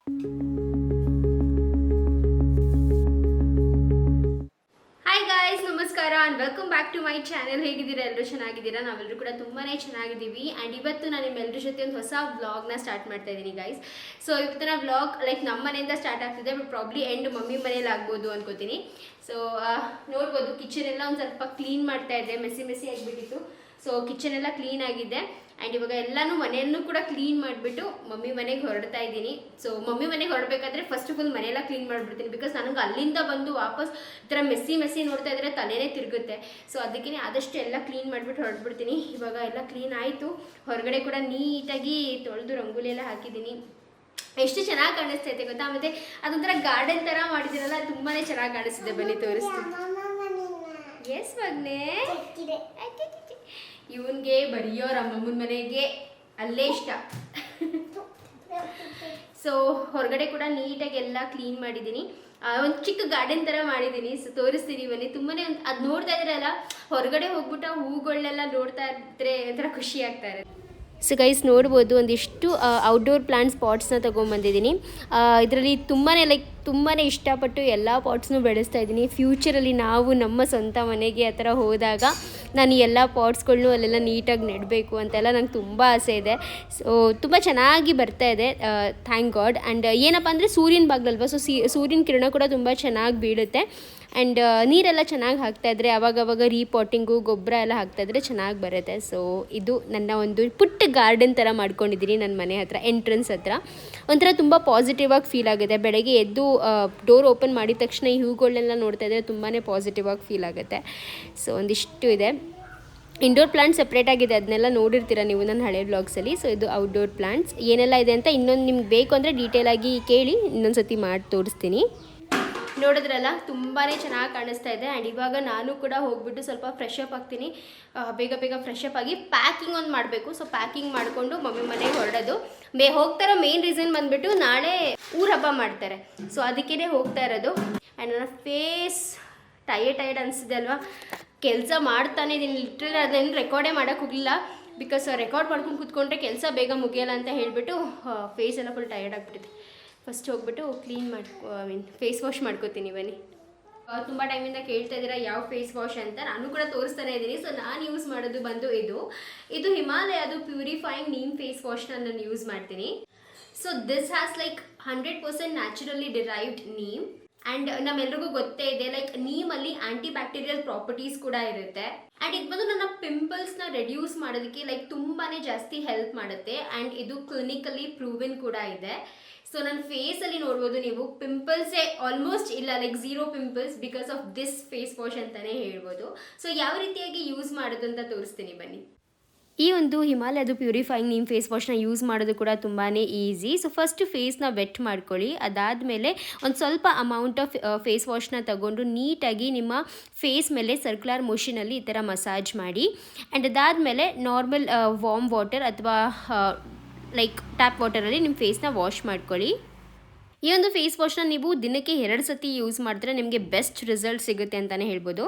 Hi guys, ನಮಸ್ಕಾರ and welcome back to my channel. ಹೇಗಿದ್ದೀರಾ? ಎಲ್ಲರೂ ಚೆನ್ನಾಗಿದ್ದೀರಾ? ನಾವೆಲ್ಲರೂ ಕೂಡ ತುಂಬಾ ಚೆನ್ನಾಗಿದ್ದೀವಿ. ಆ್ಯಂಡ್ ಇವತ್ತು ನಾನು ನಿಮ್ಮೆಲ್ಲರ ಜೊತೆ ಒಂದು ಹೊಸ ವ್ಲಾಗ್ನ ಸ್ಟಾರ್ಟ್ ಮಾಡ್ತಾ ಇದ್ದೀನಿ ಗೈಸ್. ಸೊ ಇವತ್ತಿನ ವ್ಲಾಗ್ ಲೈಕ್ ನಮ್ಮ ಮನೆಯಿಂದ ಸ್ಟಾರ್ಟ್ ಆಗ್ತಿದೆ, ಬಟ್ ಪ್ರಾಬ್ಲಿ ಎಂಡ್ ಮಮ್ಮಿ ಮನೇಲಿ ಆಗ್ಬೋದು ಅನ್ಕೋತೀನಿ. ಸೊ ನೋಡ್ಬೋದು, ಕಿಚನ್ ಎಲ್ಲ ಒಂದು ಸ್ವಲ್ಪ ಕ್ಲೀನ್ ಮಾಡ್ತಾ ಇದ್ದೆ, ಮೆಸಿ ಆಗಿಬಿಟ್ಟಿತ್ತು. ಸೊ ಕಿಚನ್ ಎಲ್ಲ ಕ್ಲೀನ್ ಆಗಿದೆ. ಆ್ಯಂಡ್ ಇವಾಗ ಎಲ್ಲನೂ ಮನೆಯನ್ನು ಕೂಡ ಕ್ಲೀನ್ ಮಾಡಿಬಿಟ್ಟು ಮಮ್ಮಿ ಮನೆಗೆ ಹೊರಡ್ತಾ ಇದ್ದೀನಿ. ಸೊ ಮಮ್ಮಿ ಮನೆಗೆ ಹೊರಡಬೇಕಾದ್ರೆ ಫಸ್ಟ್ ಆಫ್ ಆಲ್ ಮನೆಯೆಲ್ಲ ಕ್ಲೀನ್ ಮಾಡಿಬಿಡ್ತೀನಿ, ಬಿಕಾಸ್ ನನಗೆ ಅಲ್ಲಿಂದ ಬಂದು ವಾಪಸ್ ಈ ಥರ ಮೆಸ್ಸಿ ನೋಡ್ತಾ ಇದ್ರೆ ತಲೆನೇ ತಿರುಗುತ್ತೆ. ಸೊ ಅದಕ್ಕೆ ಆದಷ್ಟು ಎಲ್ಲ ಕ್ಲೀನ್ ಮಾಡಿಬಿಟ್ಟು ಹೊರಡ್ಬಿಡ್ತೀನಿ. ಇವಾಗ ಎಲ್ಲ ಕ್ಲೀನ್ ಆಯಿತು. ಹೊರಗಡೆ ಕೂಡ ನೀಟಾಗಿ ತೊಳೆದು ರಂಗೋಲಿ ಎಲ್ಲ ಹಾಕಿದ್ದೀನಿ. ಎಷ್ಟು ಚೆನ್ನಾಗಿ ಕಾಣಿಸ್ತೈತೆ ಗೊತ್ತಾ? ಮತ್ತು ಅದೊಂಥರ ಗಾರ್ಡನ್ ಥರ ಮಾಡಿದ್ದೀರಲ್ಲ, ತುಂಬಾ ಚೆನ್ನಾಗಿ ಕಾಣಿಸ್ತಿದೆ. ಬನ್ನಿ ತೋರಿಸ್ತೀನಿ. ಎಸ್ ಮಗನೇ, ಇವನ್ಗೆ ಬರೆಯೋರ ಅಮ್ಮಮ್ಮನ ಮನೆಗೆ ಅಲ್ಲೇ ಇಷ್ಟ. ಸೊ ಹೊರಗಡೆ ಕೂಡ ನೀಟಾಗಿ ಎಲ್ಲ ಕ್ಲೀನ್ ಮಾಡಿದ್ದೀನಿ. ಒಂದು ಚಿಕ್ಕ ಗಾರ್ಡನ್ ಥರ ಮಾಡಿದ್ದೀನಿ. ಸೊ ತೋರಿಸ್ತೀನಿ ಬನ್ನಿ. ತುಂಬಾ ಅದು ನೋಡ್ತಾ ಇದ್ರಲ್ಲ, ಹೊರಗಡೆ ಹೋಗ್ಬಿಟ್ಟು ಹೂಗಳನ್ನೆಲ್ಲ ನೋಡ್ತಾ ಇದ್ರೆ ಒಂಥರ ಖುಷಿ ಆಗ್ತಾ ಇರುತ್ತೆ. ಸೊ ಗೈಸ್ ನೋಡ್ಬೋದು, ಒಂದಿಷ್ಟು ಔಟ್ಡೋರ್ ಪ್ಲಾಂಟ್ಸ್ ಪಾಟ್ಸ್ನ ತೊಗೊಂಬಂದಿದ್ದೀನಿ. ಇದರಲ್ಲಿ ತುಂಬಾ ಇಷ್ಟಪಟ್ಟು ಎಲ್ಲ ಪಾಟ್ಸ್ನೂ ಬೆಳೆಸ್ತಾ ಇದ್ದೀನಿ. ಫ್ಯೂಚರಲ್ಲಿ ನಾವು ನಮ್ಮ ಸ್ವಂತ ಮನೆಗೆ ಆ ಥರ ಹೋದಾಗ ನಾನು ಈ ಎಲ್ಲ ಪಾಟ್ಸ್ಗಳ್ನೂ ಅಲ್ಲೆಲ್ಲ ನೀಟಾಗಿ ನೆಡಬೇಕು ಅಂತೆಲ್ಲ ನಂಗೆ ತುಂಬ ಆಸೆ ಇದೆ. ಸೊ ತುಂಬ ಚೆನ್ನಾಗಿ ಬರ್ತಾ ಇದೆ, ಥ್ಯಾಂಕ್ ಗಾಡ್. ಆ್ಯಂಡ್ ಏನಪ್ಪ ಅಂದರೆ ಸೂರ್ಯನ ಬಾಗ್ಲಲ್ವ, ಸೊ ಸೂರ್ಯನ ಕಿರಣ ಕೂಡ ತುಂಬ ಚೆನ್ನಾಗಿ ಬೀಳುತ್ತೆ. ಆ್ಯಂಡ್ ನೀರೆಲ್ಲ ಚೆನ್ನಾಗಿ ಹಾಕ್ತಾಯಿದ್ರೆ, ಅವಾಗವಾಗ ರೀಪಾಟಿಂಗು ಗೊಬ್ಬರ ಎಲ್ಲ ಹಾಕ್ತಾಯಿದ್ರೆ ಚೆನ್ನಾಗಿ ಬರುತ್ತೆ. ಸೊ ಇದು ನನ್ನ ಒಂದು ಪುಟ್ಟ ಗಾರ್ಡನ್ ಥರ ಮಾಡ್ಕೊಂಡಿದ್ದೀನಿ ನನ್ನ ಮನೆ ಹತ್ರ, ಎಂಟ್ರೆನ್ಸ್ ಹತ್ರ. ಒಂಥರ ತುಂಬ ಪಾಸಿಟಿವ್ ಆಗಿ ಫೀಲ್ ಆಗುತ್ತೆ. ಬೆಳಗ್ಗೆ ಎದ್ದು ಡೋರ್ ಓಪನ್ ಮಾಡಿದ ತಕ್ಷಣ ಈ ಹೂಗಳನ್ನೆಲ್ಲ ನೋಡ್ತಾ ಇದ್ದರೆ ತುಂಬಾ ಪಾಸಿಟಿವ್ ಆಗಿ ಫೀಲ್ ಆಗುತ್ತೆ. ಸೊ ಒಂದಿಷ್ಟು ಇದೆ. ಇಂಡೋರ್ ಪ್ಲಾಂಟ್ಸ್ ಸಪ್ರೇಟ್ ಆಗಿದೆ, ಅದನ್ನೆಲ್ಲ ನೋಡಿರ್ತೀರ ನೀವು ನನ್ನ ಹಳೆ ವ್ಲಾಗ್ಸಲ್ಲಿ. ಸೊ ಇದು ಔಟ್ಡೋರ್ ಪ್ಲಾಂಟ್ಸ್ ಏನೆಲ್ಲ ಇದೆ ಅಂತ ಇನ್ನೊಂದು ನಿಮ್ಗೆ ಬೇಕು ಅಂದರೆ ಡೀಟೇಲಾಗಿ ಕೇಳಿ ಇನ್ನೊಂದು ಸತಿ ಮಾಡಿ ತೋರಿಸ್ತೀನಿ. ನೋಡಿದ್ರಲ್ಲ, ತುಂಬಾ ಚೆನ್ನಾಗಿ ಕಾಣಿಸ್ತಾ ಇದೆ. ಆ್ಯಂಡ್ ಇವಾಗ ನಾನು ಕೂಡ ಹೋಗ್ಬಿಟ್ಟು ಸ್ವಲ್ಪ ಫ್ರೆಶ್ ಅಪ್ ಆಗ್ತೀನಿ. ಬೇಗ ಫ್ರೆಶ್ ಅಪ್ ಆಗಿ ಪ್ಯಾಕಿಂಗ್ ಒಂದು ಮಾಡಬೇಕು. ಸೊ ಪ್ಯಾಕಿಂಗ್ ಮಾಡಿಕೊಂಡು ಮಮ್ಮಿ ಮನೆಗೆ ಹೊರಡೋದು. ಹೋಗ್ತಾರೋ ಮೇನ್ ರೀಸನ್ ಬಂದುಬಿಟ್ಟು ನಾಳೆ ಊರ ಹಬ್ಬ ಮಾಡ್ತಾರೆ. ಸೊ ಅದಕ್ಕೇ ಹೋಗ್ತಾ ಇರೋದು. ಆ್ಯಂಡ್ ನನ್ನ ಫೇಸ್ ಟಯರ್ಡ್ ಅನಿಸಿದೆ ಅಲ್ವಾ? ಕೆಲಸ ಮಾಡ್ತಾನೆ ಇದೀನಿ, ಲಿಟ್ರಲಿ ಅದನ್ನು ರೆಕಾರ್ಡೇ ಮಾಡೋಕ್ಕೆ ಹೋಗಲಿಲ್ಲ. ಬಿಕಾಸ್ ರೆಕಾರ್ಡ್ ಮಾಡ್ಕೊಂಡು ಕೂತ್ಕೊಂಡ್ರೆ ಕೆಲಸ ಬೇಗ ಮುಗಿಯಲ್ಲ ಅಂತ ಹೇಳಿಬಿಟ್ಟು ಫೇಸ್ ಎಲ್ಲ ಫುಲ್ ಟಯರ್ಡ್ ಆಗಿಬಿಟ್ಟಿದೆ. ಫಸ್ಟ್ ಹೋಗ್ಬಿಟ್ಟು ಫೇಸ್ ವಾಶ್ ಮಾಡ್ಕೋತೀನಿ ಬನ್ನಿ. ತುಂಬ ಟೈಮಿಂದ ಕೇಳ್ತಾ ಇದ್ದೀರಾ ಯಾವ ಫೇಸ್ ವಾಶ್ ಅಂತ, ನಾನು ಕೂಡ ತೋರಿಸ್ತಾನೆ ಇದ್ದೀನಿ. ಸೊ ನಾನು ಯೂಸ್ ಮಾಡೋದು ಬಂದು ಇದು ಹಿಮಾಲಯದು ಪ್ಯೂರಿಫೈಯಿಂಗ್ ನೀಮ್ ಫೇಸ್ ವಾಶ್ನ ನಾನು ಯೂಸ್ ಮಾಡ್ತೀನಿ. So this has 100% naturally derived neem. And ನಮ್ಮೆಲ್ರಿಗೂ ಗೊತ್ತೇ ಇದೆ, ನೀಮಲ್ಲಿ ಆ್ಯಂಟಿ ಬ್ಯಾಕ್ಟೀರಿಯಲ್ ಪ್ರಾಪರ್ಟೀಸ್ ಕೂಡ ಇರುತ್ತೆ. ಆ್ಯಂಡ್ ಇದು ಬಂದು ನನ್ನ ಪಿಂಪಲ್ಸ್ನ ರೆಡ್ಯೂಸ್ ಮಾಡೋದಕ್ಕೆ ತುಂಬಾ ಜಾಸ್ತಿ ಹೆಲ್ಪ್ ಮಾಡುತ್ತೆ. ಆ್ಯಂಡ್ ಇದು ಕ್ಲಿನಿಕಲಿ ಪ್ರೂವನ್ ಕೂಡ ಇದೆ. ಸೊ ನನ್ನ ಫೇಸಲ್ಲಿ ನೋಡ್ಬೋದು ನೀವು, ಪಿಂಪಲ್ಸೇ ಆಲ್ಮೋಸ್ಟ್ ಇಲ್ಲ, 0 pimples because of this face wash ಅಂತಲೇ ಹೇಳ್ಬೋದು. ಸೊ ಯಾವ ರೀತಿಯಾಗಿ ಯೂಸ್ ಮಾಡೋದು ಅಂತ ತೋರಿಸ್ತೀನಿ ಬನ್ನಿ. ಈ ಒಂದು ಹಿಮಾಲಯದು ಪ್ಯೂರಿಫೈಯಿಂಗ್ ನೀಮ್ ಫೇಸ್ ವಾಶ್ನ ಯೂಸ್ ಮಾಡೋದು ಕೂಡ ತುಂಬಾ ಈಸಿ. ಸೊ ಫಸ್ಟ್ ಫೇಸ್ನ ವೆಟ್ ಮಾಡ್ಕೊಳ್ಳಿ. ಅದಾದಮೇಲೆ ಒಂದು ಸ್ವಲ್ಪ ಅಮೌಂಟ್ ಆಫ್ ಫೇಸ್ ವಾಶ್ನ ತಗೊಂಡು ನೀಟಾಗಿ ನಿಮ್ಮ ಫೇಸ್ ಮೇಲೆ ಸರ್ಕ್ಯುಲರ್ ಮೋಷನಲ್ಲಿ ಈ ಥರ ಮಸಾಜ್ ಮಾಡಿ. ಆ್ಯಂಡ್ ಅದಾದಮೇಲೆ ನಾರ್ಮಲ್ ವಾರ್ಮ್ ವಾಟರ್ ಅಥವಾ ಟ್ಯಾಪ್ ವಾಟರಲ್ಲಿ ನಿಮ್ಮ ಫೇಸ್ನ ವಾಶ್ ಮಾಡ್ಕೊಳ್ಳಿ. ಈ ಒಂದು ಫೇಸ್ ವಾಶ್ನ ನೀವು ದಿನಕ್ಕೆ 2 ಸತಿ ಯೂಸ್ ಮಾಡಿದ್ರೆ ನಿಮಗೆ ಬೆಸ್ಟ್ ರಿಸಲ್ಟ್ ಸಿಗುತ್ತೆ ಅಂತಲೇ ಹೇಳ್ಬೋದು.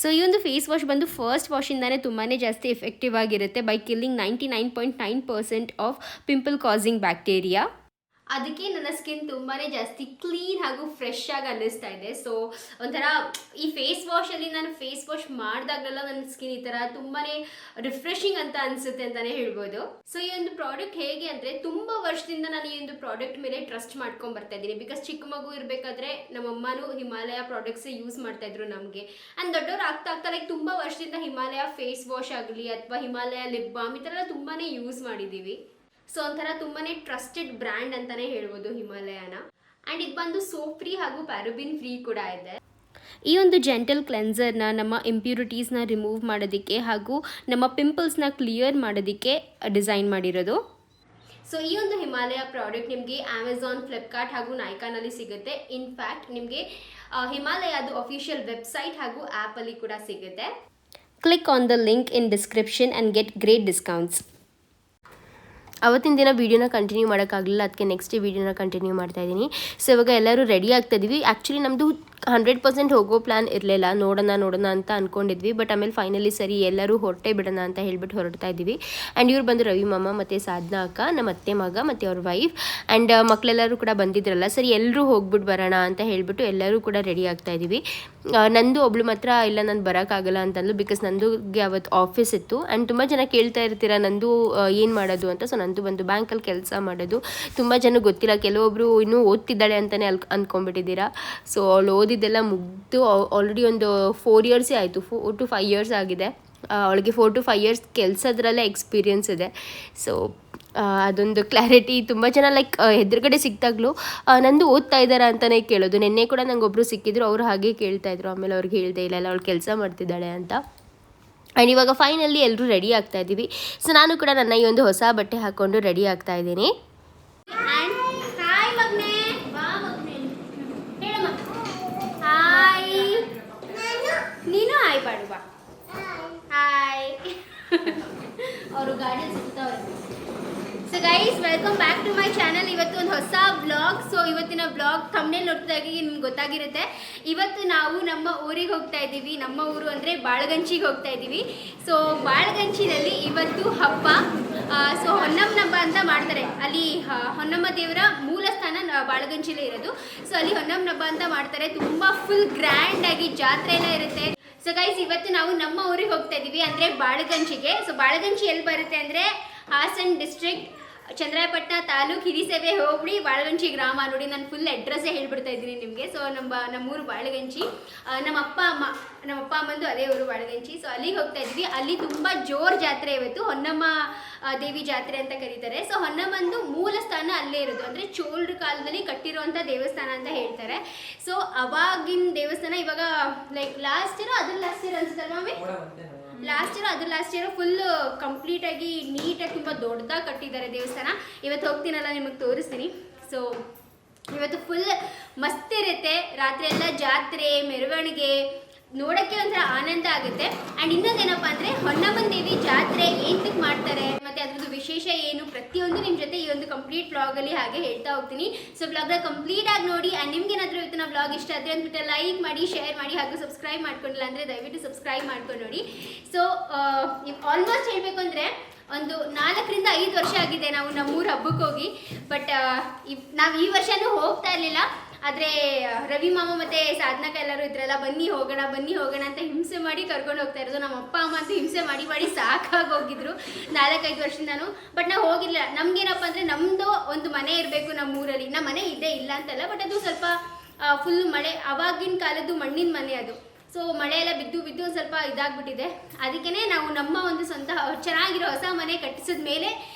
ಸೊ ಈ ಒಂದು ಫೇಸ್ ವಾಶ್ ಬಂದು ಫಸ್ಟ್ ವಾಶಿಂದಾನೇ ತುಂಬಾ ಜಾಸ್ತಿ ಎಫೆಕ್ಟಿವ್ ಆಗಿರುತ್ತೆ by killing 99.9% of pimple causing bacteria. ಅದಕ್ಕೆ ನನ್ನ ಸ್ಕಿನ್ ತುಂಬಾ ಜಾಸ್ತಿ ಕ್ಲೀನ್ ಹಾಗೂ ಫ್ರೆಶ್ ಆಗಿ ಅನ್ನಿಸ್ತಾ ಇದೆ. ಸೊ ಒಂಥರ ಈ ಫೇಸ್ ವಾಶಲ್ಲಿ ನಾನು ಫೇಸ್ ವಾಶ್ ಮಾಡಿದಾಗಲೆಲ್ಲ ನನ್ನ ಸ್ಕಿನ್ ಈ ಥರ ತುಂಬಾ ರಿಫ್ರೆಶಿಂಗ್ ಅಂತ ಅನಿಸುತ್ತೆ ಅಂತಲೇ ಹೇಳ್ಬೋದು. ಸೊ ಈ ಒಂದು ಪ್ರಾಡಕ್ಟ್ ಹೇಗೆ ಅಂದರೆ, ತುಂಬ ವರ್ಷದಿಂದ ನಾನು ಈ ಒಂದು ಪ್ರಾಡಕ್ಟ್ ಮೇಲೆ ಟ್ರಸ್ಟ್ ಮಾಡ್ಕೊಂಡು ಬರ್ತಾ ಇದ್ದೀನಿ. ಬಿಕಾಸ್ ಚಿಕ್ಕ ಮಗು ಇರಬೇಕಾದ್ರೆ ನಮ್ಮಮ್ಮನೂ ಹಿಮಾಲಯ ಪ್ರಾಡಕ್ಟ್ಸ್ ಯೂಸ್ ಮಾಡ್ತಾಯಿದ್ರು ನಮಗೆ. ಆ್ಯಂಡ್ ದೊಡ್ಡವ್ರು ಆಗ್ತಾ ತುಂಬ ವರ್ಷದಿಂದ ಹಿಮಾಲಯ ಫೇಸ್ ವಾಶ್ ಆಗಲಿ ಅಥವಾ ಹಿಮಾಲಯ ಲಿಪ್ ಬಾಮ್ ಈ ಥರ ಎಲ್ಲ ತುಂಬಾ ಯೂಸ್ ಮಾಡಿದ್ದೀವಿ. ಸೊ ಒಂಥರ ತುಂಬಾ ಟ್ರಸ್ಟೆಡ್ ಬ್ರ್ಯಾಂಡ್ ಅಂತಲೇ ಹೇಳ್ಬೋದು ಹಿಮಾಲಯನ. ಆ್ಯಂಡ್ ಇದು ಬಂದು ಸೋಪ್ ಫ್ರೀ ಹಾಗೂ ಪ್ಯಾರಾಬಿನ್ ಫ್ರೀ ಕೂಡ ಇದೆ. ಈ ಒಂದು ಜೆಂಟಲ್ ಕ್ಲೆನ್ಸರ್ನ ನಮ್ಮ ಇಂಪ್ಯೂರಿಟೀಸ್ನ ರಿಮೂವ್ ಮಾಡೋದಕ್ಕೆ ಹಾಗೂ ನಮ್ಮ ಪಿಂಪಲ್ಸ್ನ ಕ್ಲಿಯರ್ ಮಾಡೋದಕ್ಕೆ ಡಿಸೈನ್ ಮಾಡಿರೋದು. ಸೊ ಈ ಒಂದು ಹಿಮಾಲಯ ಪ್ರಾಡಕ್ಟ್ ನಿಮಗೆ ಅಮೆಝಾನ್, ಫ್ಲಿಪ್ಕಾರ್ಟ್ ಹಾಗೂ ನೈಕಾನಲ್ಲಿ ಸಿಗುತ್ತೆ. ಇನ್ಫ್ಯಾಕ್ಟ್ ನಿಮಗೆ ಹಿಮಾಲಯದು ಅಫಿಷಿಯಲ್ ವೆಬ್ಸೈಟ್ ಹಾಗೂ ಆ್ಯಪಲ್ಲಿ ಕೂಡ ಸಿಗುತ್ತೆ. Click on the link in description and get great discounts. ಅವತ್ತಿನ ದಿನ ವೀಡಿಯೋನ ಕಂಟಿನ್ಯೂ ಮಾಡೋಕ್ಕಾಗಲಿಲ್ಲ, ಅದಕ್ಕೆ ನೆಕ್ಸ್ಟ್ ವೀಡಿಯೋನ ಕಂಟಿನ್ಯೂ ಮಾಡ್ತಾಯಿದ್ದೀನಿ. ಸೊ ಇವಾಗ ಎಲ್ಲರೂ ರೆಡಿ ಆಗ್ತಾಯಿದ್ವಿ. ಆ್ಯಕ್ಚುಲಿ ನಮ್ಮದು 100% ಹೋಗೋ ಪ್ಲ್ಯಾನ್ ಇರಲಿಲ್ಲ, ನೋಡೋಣ ಅಂತ ಅಂದ್ಕೊಂಡಿದ್ವಿ. ಬಟ್ ಆಮೇಲೆ ಫೈನಲಿ ಸರಿ ಎಲ್ಲರೂ ಹೊರಟೇ ಬಿಡೋಣ ಅಂತ ಹೇಳ್ಬಿಟ್ಟು ಹೊರಡ್ತಾ ಇದ್ದೀವಿ. ಆ್ಯಂಡ್ ಇವ್ರು ಬಂದು ರವಿ ಮಾಮ ಮತ್ತು ಸಾಧನಾ ಅಕ್ಕ, ನಮ್ಮ ಅತ್ತೆ ಮಗ ಮತ್ತು ಅವ್ರ ವೈಫ್ ಆ್ಯಂಡ್ ಮಕ್ಕಳೆಲ್ಲರೂ ಕೂಡ ಬಂದಿದ್ರಲ್ಲ, ಸರಿ ಎಲ್ಲರೂ ಹೋಗ್ಬಿಟ್ಟು ಬರೋಣ ಅಂತ ಹೇಳ್ಬಿಟ್ಟು ಎಲ್ಲರೂ ಕೂಡ ರೆಡಿ ಆಗ್ತಾಯಿದ್ದೀವಿ. ನಂದು ಒಬ್ಳು ಮಾತ್ರ ಇಲ್ಲ ನಾನು ಬರೋಕ್ಕಾಗಲ್ಲ ಅಂತಂದು, ಬಿಕಾಸ್ ನಂದುಗೆ ಅವತ್ತು ಆಫೀಸ್ ಇತ್ತು. ಆ್ಯಂಡ್ ತುಂಬ ಜನ ಕೇಳ್ತಾ ಇರ್ತೀರ ನಂದು ಏನು ಮಾಡೋದು ಅಂತ. ಸೊ ನಂದು ಬಂದು ಬ್ಯಾಂಕಲ್ಲಿ ಕೆಲಸ ಮಾಡೋದು. ತುಂಬ ಜನ ಗೊತ್ತಿಲ್ಲ, ಕೆಲವೊಬ್ಬರು ಇನ್ನೂ ಓದ್ತಿದ್ದಾಳೆ ಅಂತಲೇ ಅಂದ್ಕೊಂಡ್ಬಿಟ್ಟಿದ್ದೀರಾ. ಸೊ ಅವಳು ಓದಿದ್ದೆಲ್ಲ ಮುಗ್ದು ಆಲ್ರೆಡಿ ಒಂದು 4 ಇಯರ್ಸೇ ಆಯಿತು, 4 to 5 ಇಯರ್ಸ್ ಆಗಿದೆ ಅವಳಿಗೆ. 4 to 5 ಇಯರ್ಸ್ ಕೆಲಸದ್ರಲ್ಲೇ ಎಕ್ಸ್ಪೀರಿಯನ್ಸ್ ಇದೆ. ಸೊ ಅದೊಂದು ಕ್ಲಾರಿಟಿ. ತುಂಬ ಜನ ಲೈಕ್ ಎದುರುಗಡೆ ಸಿಕ್ತಾಗಲೂ ನಂದು ಓದ್ತಾ ಇದ್ದಾರಾ ಅಂತಲೇ ಕೇಳೋದು. ನಿನ್ನೆ ಕೂಡ ನಂಗೆ ಒಬ್ಬರು ಸಿಕ್ಕಿದ್ರು, ಅವರು ಹಾಗೆ ಕೇಳ್ತಾಯಿದ್ರು. ಆಮೇಲೆ ಅವ್ರಿಗೆ ಹೇಳ್ದೆ ಇಲ್ಲ ಅವಳು ಕೆಲಸ ಮಾಡ್ತಿದ್ದಾಳೆ ಅಂತ. ಆ್ಯಂಡ್ ಇವಾಗ ಫೈನಲಿ ಎಲ್ಲರೂ ರೆಡಿ ಆಗ್ತಾ ಇದ್ದೀವಿ. ಸೊ ನಾನು ಕೂಡ ನನ್ನ ಈ ಒಂದು ಹೊಸ ಬಟ್ಟೆ ಹಾಕ್ಕೊಂಡು ರೆಡಿ ಆಗ್ತಾ ಇದ್ದೀನಿ. ನೀನು ಹಾಯ್ ಪಾಡು ಬಾ. ಹಾಯ್. ಅವರು ಗಾಡಿ ಸಿಗ್ತಾವ್ರೆ. So guys, welcome back to my channel. ಇವತ್ತು ಒಂದು ಹೊಸ ಬ್ಲಾಗ್. ಸೊ ಇವತ್ತಿನ ಬ್ಲಾಗ್ ಥಂಬ್ನೇಲ್ ನೋಡ್ತಾಗಿ ನಿಮ್ಗೆ ಗೊತ್ತಾಗಿರುತ್ತೆ. ಇವತ್ತು ನಾವು ನಮ್ಮ ಊರಿಗೆ ಹೋಗ್ತಾ ಇದ್ದೀವಿ. ನಮ್ಮ ಊರು ಅಂದರೆ ಬಾಳಗಂಚಿಗೆ ಹೋಗ್ತಾ ಇದ್ದೀವಿ. ಸೊ ಬಾಳಗಂಚಿನಲ್ಲಿ ಇವತ್ತು ಹಬ್ಬ. ಸೊ ಹೊನ್ನಮ್ಮನ ಹಬ್ಬ ಅಂತ ಮಾಡ್ತಾರೆ. ಅಲ್ಲಿ ಹೊನ್ನಮ್ಮ ದೇವರ ಮೂಲ ಸ್ಥಾನ ಬಾಳಗಂಚಿಲೇ ಇರೋದು. ಸೊ ಅಲ್ಲಿ ಹೊನ್ನಮ್ಮನ ಹಬ್ಬ ಅಂತ ಮಾಡ್ತಾರೆ. ತುಂಬ ಫುಲ್ ಗ್ರ್ಯಾಂಡಾಗಿ ಜಾತ್ರೆ ಎಲ್ಲ ಇರುತ್ತೆ. ಸೊ ಗೈಸ್, ಇವತ್ತು ನಾವು ನಮ್ಮ ಊರಿಗೆ ಹೋಗ್ತಾ ಇದ್ದೀವಿ, ಅಂದರೆ ಬಾಳಗಂಚಿಗೆ. ಸೊ ಬಾಳಗಂಚಿ ಎಲ್ಲಿ ಬರುತ್ತೆ ಅಂದರೆ ಹಾಸನ್ ಡಿಸ್ಟ್ರಿಕ್ಟ್, ಚಂದ್ರಾಯಪಟ್ಟಣ ತಾಲೂಕು, ಹಿರಿಸೇವೆ ಹೋಬಳಿ, ಬಾಳಗಂಚಿ ಗ್ರಾಮ. ನೋಡಿ, ನಾನು ಫುಲ್ ಅಡ್ರೆಸ್ಸೇ ಹೇಳ್ಬಿಡ್ತಾ ಇದ್ದೀನಿ ನಿಮಗೆ. ಸೊ ನಮ್ಮೂರು ಬಾಳಗಂಚಿ. ನಮ್ಮ ಅಪ್ಪ ಅಮ್ಮಂದು ಅದೇ ಊರು ಬಾಳಗಂಚಿ. ಸೊ ಅಲ್ಲಿಗೆ ಹೋಗ್ತಾ ಇದ್ವಿ. ಅಲ್ಲಿ ತುಂಬ ಜೋರು ಜಾತ್ರೆ ಇವತ್ತು, ಹೊನ್ನಮ್ಮ ದೇವಿ ಜಾತ್ರೆ ಅಂತ ಕರೀತಾರೆ. ಸೊ ಹೊನ್ನಮ್ಮಂದು ಮೂಲ ಸ್ಥಾನ ಅಲ್ಲೇ ಇರೋದು, ಅಂದರೆ ಚೋಳರ ಕಾಲದಲ್ಲಿ ಕಟ್ಟಿರುವಂಥ ದೇವಸ್ಥಾನ ಅಂತ ಹೇಳ್ತಾರೆ. ಸೊ ಅವಾಗಿನ ದೇವಸ್ಥಾನ ಇವಾಗ ಲೈಕ್ ಲಾಸ್ಟ್ ಇಯರ್ ಅನ್ಸುತ್ತಲ್ಲ ಮಾಮಿ, ಲಾಸ್ಟ್ ಇಯರ್ ಫುಲ್ ಕಂಪ್ಲೀಟಾಗಿ ನೀಟಾಗಿ ತುಂಬ ದೊಡ್ಡದಾಗಿ ಕಟ್ಟಿದ್ದಾರೆ ದೇವಸ್ಥಾನ. ಇವತ್ತು ಹೋಗ್ತೀನಲ್ಲ ನಿಮಗೆ ತೋರಿಸ್ತೀನಿ. ಸೊ ಇವತ್ತು ಫುಲ್ ಮಸ್ತ್ ಇರುತ್ತೆ. ರಾತ್ರಿ ಎಲ್ಲ ಜಾತ್ರೆ, ಮೆರವಣಿಗೆ ನೋಡೋಕ್ಕೆ ಒಂಥರ ಆನಂದ ಆಗುತ್ತೆ. ಆ್ಯಂಡ್ ಇನ್ನೊಂದೇನಪ್ಪ ಅಂದರೆ ಹೊನ್ನಮ್ಮನ ದೇವಿ ಜಾತ್ರೆ ಏನಕ್ಕೆ ಮಾಡ್ತಾರೆ ಮತ್ತು ಅದ್ರದ್ದು ವಿಶೇಷ ಏನು, ಪ್ರತಿಯೊಂದು ನಿಮ್ಮ ಜೊತೆ ಈ ಒಂದು ಕಂಪ್ಲೀಟ್ ವ್ಲಾಗಲ್ಲಿ ಹಾಗೆ ಹೇಳ್ತಾ ಹೋಗ್ತೀನಿ. ಸೊ ವ್ಲಾಗ್ನ ಕಂಪ್ಲೀಟಾಗಿ ನೋಡಿ. ಆ್ಯಂಡ್ ನಿಮ್ಗೇನಾದರೂ ಇವತ್ತಿನ ವ್ಲಾಗ್ ಇಷ್ಟ ಆದರೆ ಅಂದ್ಬಿಟ್ಟು ಲೈಕ್ ಮಾಡಿ, ಶೇರ್ ಮಾಡಿ, ಹಾಗೂ ಸಬ್ಸ್ಕ್ರೈಬ್ ಮಾಡ್ಕೊಂಡಿಲ್ಲ ಅಂದರೆ ದಯವಿಟ್ಟು ಸಬ್ಸ್ಕ್ರೈಬ್ ಮಾಡ್ಕೊಂಡು ನೋಡಿ. ಸೊ ಆಲ್ಮೋಸ್ಟ್ ಹೇಳಬೇಕು ಅಂದರೆ ಒಂದು 4 ರಿಂದ 5 ವರ್ಷ ಆಗಿದೆ ನಾವು ನಮ್ಮೂರು ಹಬ್ಬಕ್ಕೆ ಹೋಗಿ. ಬಟ್ ನಾವು ಈ ವರ್ಷವೂ ಹೋಗ್ತಾ ಇರಲಿಲ್ಲ. ಆದರೆ ರವಿ ಮಾಮ ಮತ್ತು ಸಾಧನಕ ಎಲ್ಲರೂ ಇದ್ರಲ್ಲ, ಬನ್ನಿ ಹೋಗೋಣ ಅಂತ ಹಿಂಸೆ ಮಾಡಿ ಕರ್ಕೊಂಡು ಹೋಗ್ತಾ ಇರೋದು. ನಮ್ಮ ಅಪ್ಪ ಅಮ್ಮ ಅಂತೂ ಹಿಂಸೆ ಮಾಡಿ ಸಾಕಾಗಿ ಹೋಗಿದ್ರು 4-5 ವರ್ಷದಿಂದನೂ. ಬಟ್ ನಾವು ಹೋಗಿರಲಿಲ್ಲ. ನಮಗೇನಪ್ಪ ಅಂದರೆ ನಮ್ಮದು ಒಂದು ಮನೆ ಇರಬೇಕು ನಮ್ಮೂರಲ್ಲಿ. ನಮ್ಮ ಮನೆ ಇದೆ, ಇಲ್ಲ ಅಂತಲ್ಲ, ಬಟ್ ಅದು ಸ್ವಲ್ಪ ಫುಲ್ಲು ಮಳೆ, ಆವಾಗಿನ ಕಾಲದ್ದು ಮಣ್ಣಿನ ಮನೆ ಅದು. ಸೊ ಮಳೆ ಎಲ್ಲ ಬಿದ್ದು ಒಂದು ಸ್ವಲ್ಪ ಇದಾಗ್ಬಿಟ್ಟಿದೆ. ಅದಕ್ಕೇ ನಾವು ನಮ್ಮ ಒಂದು ಸ್ವಂತ ಚೆನ್ನಾಗಿರೋ ಹೊಸ ಮನೆ ಕಟ್ಟಿಸಿದ ಮೇಲೆ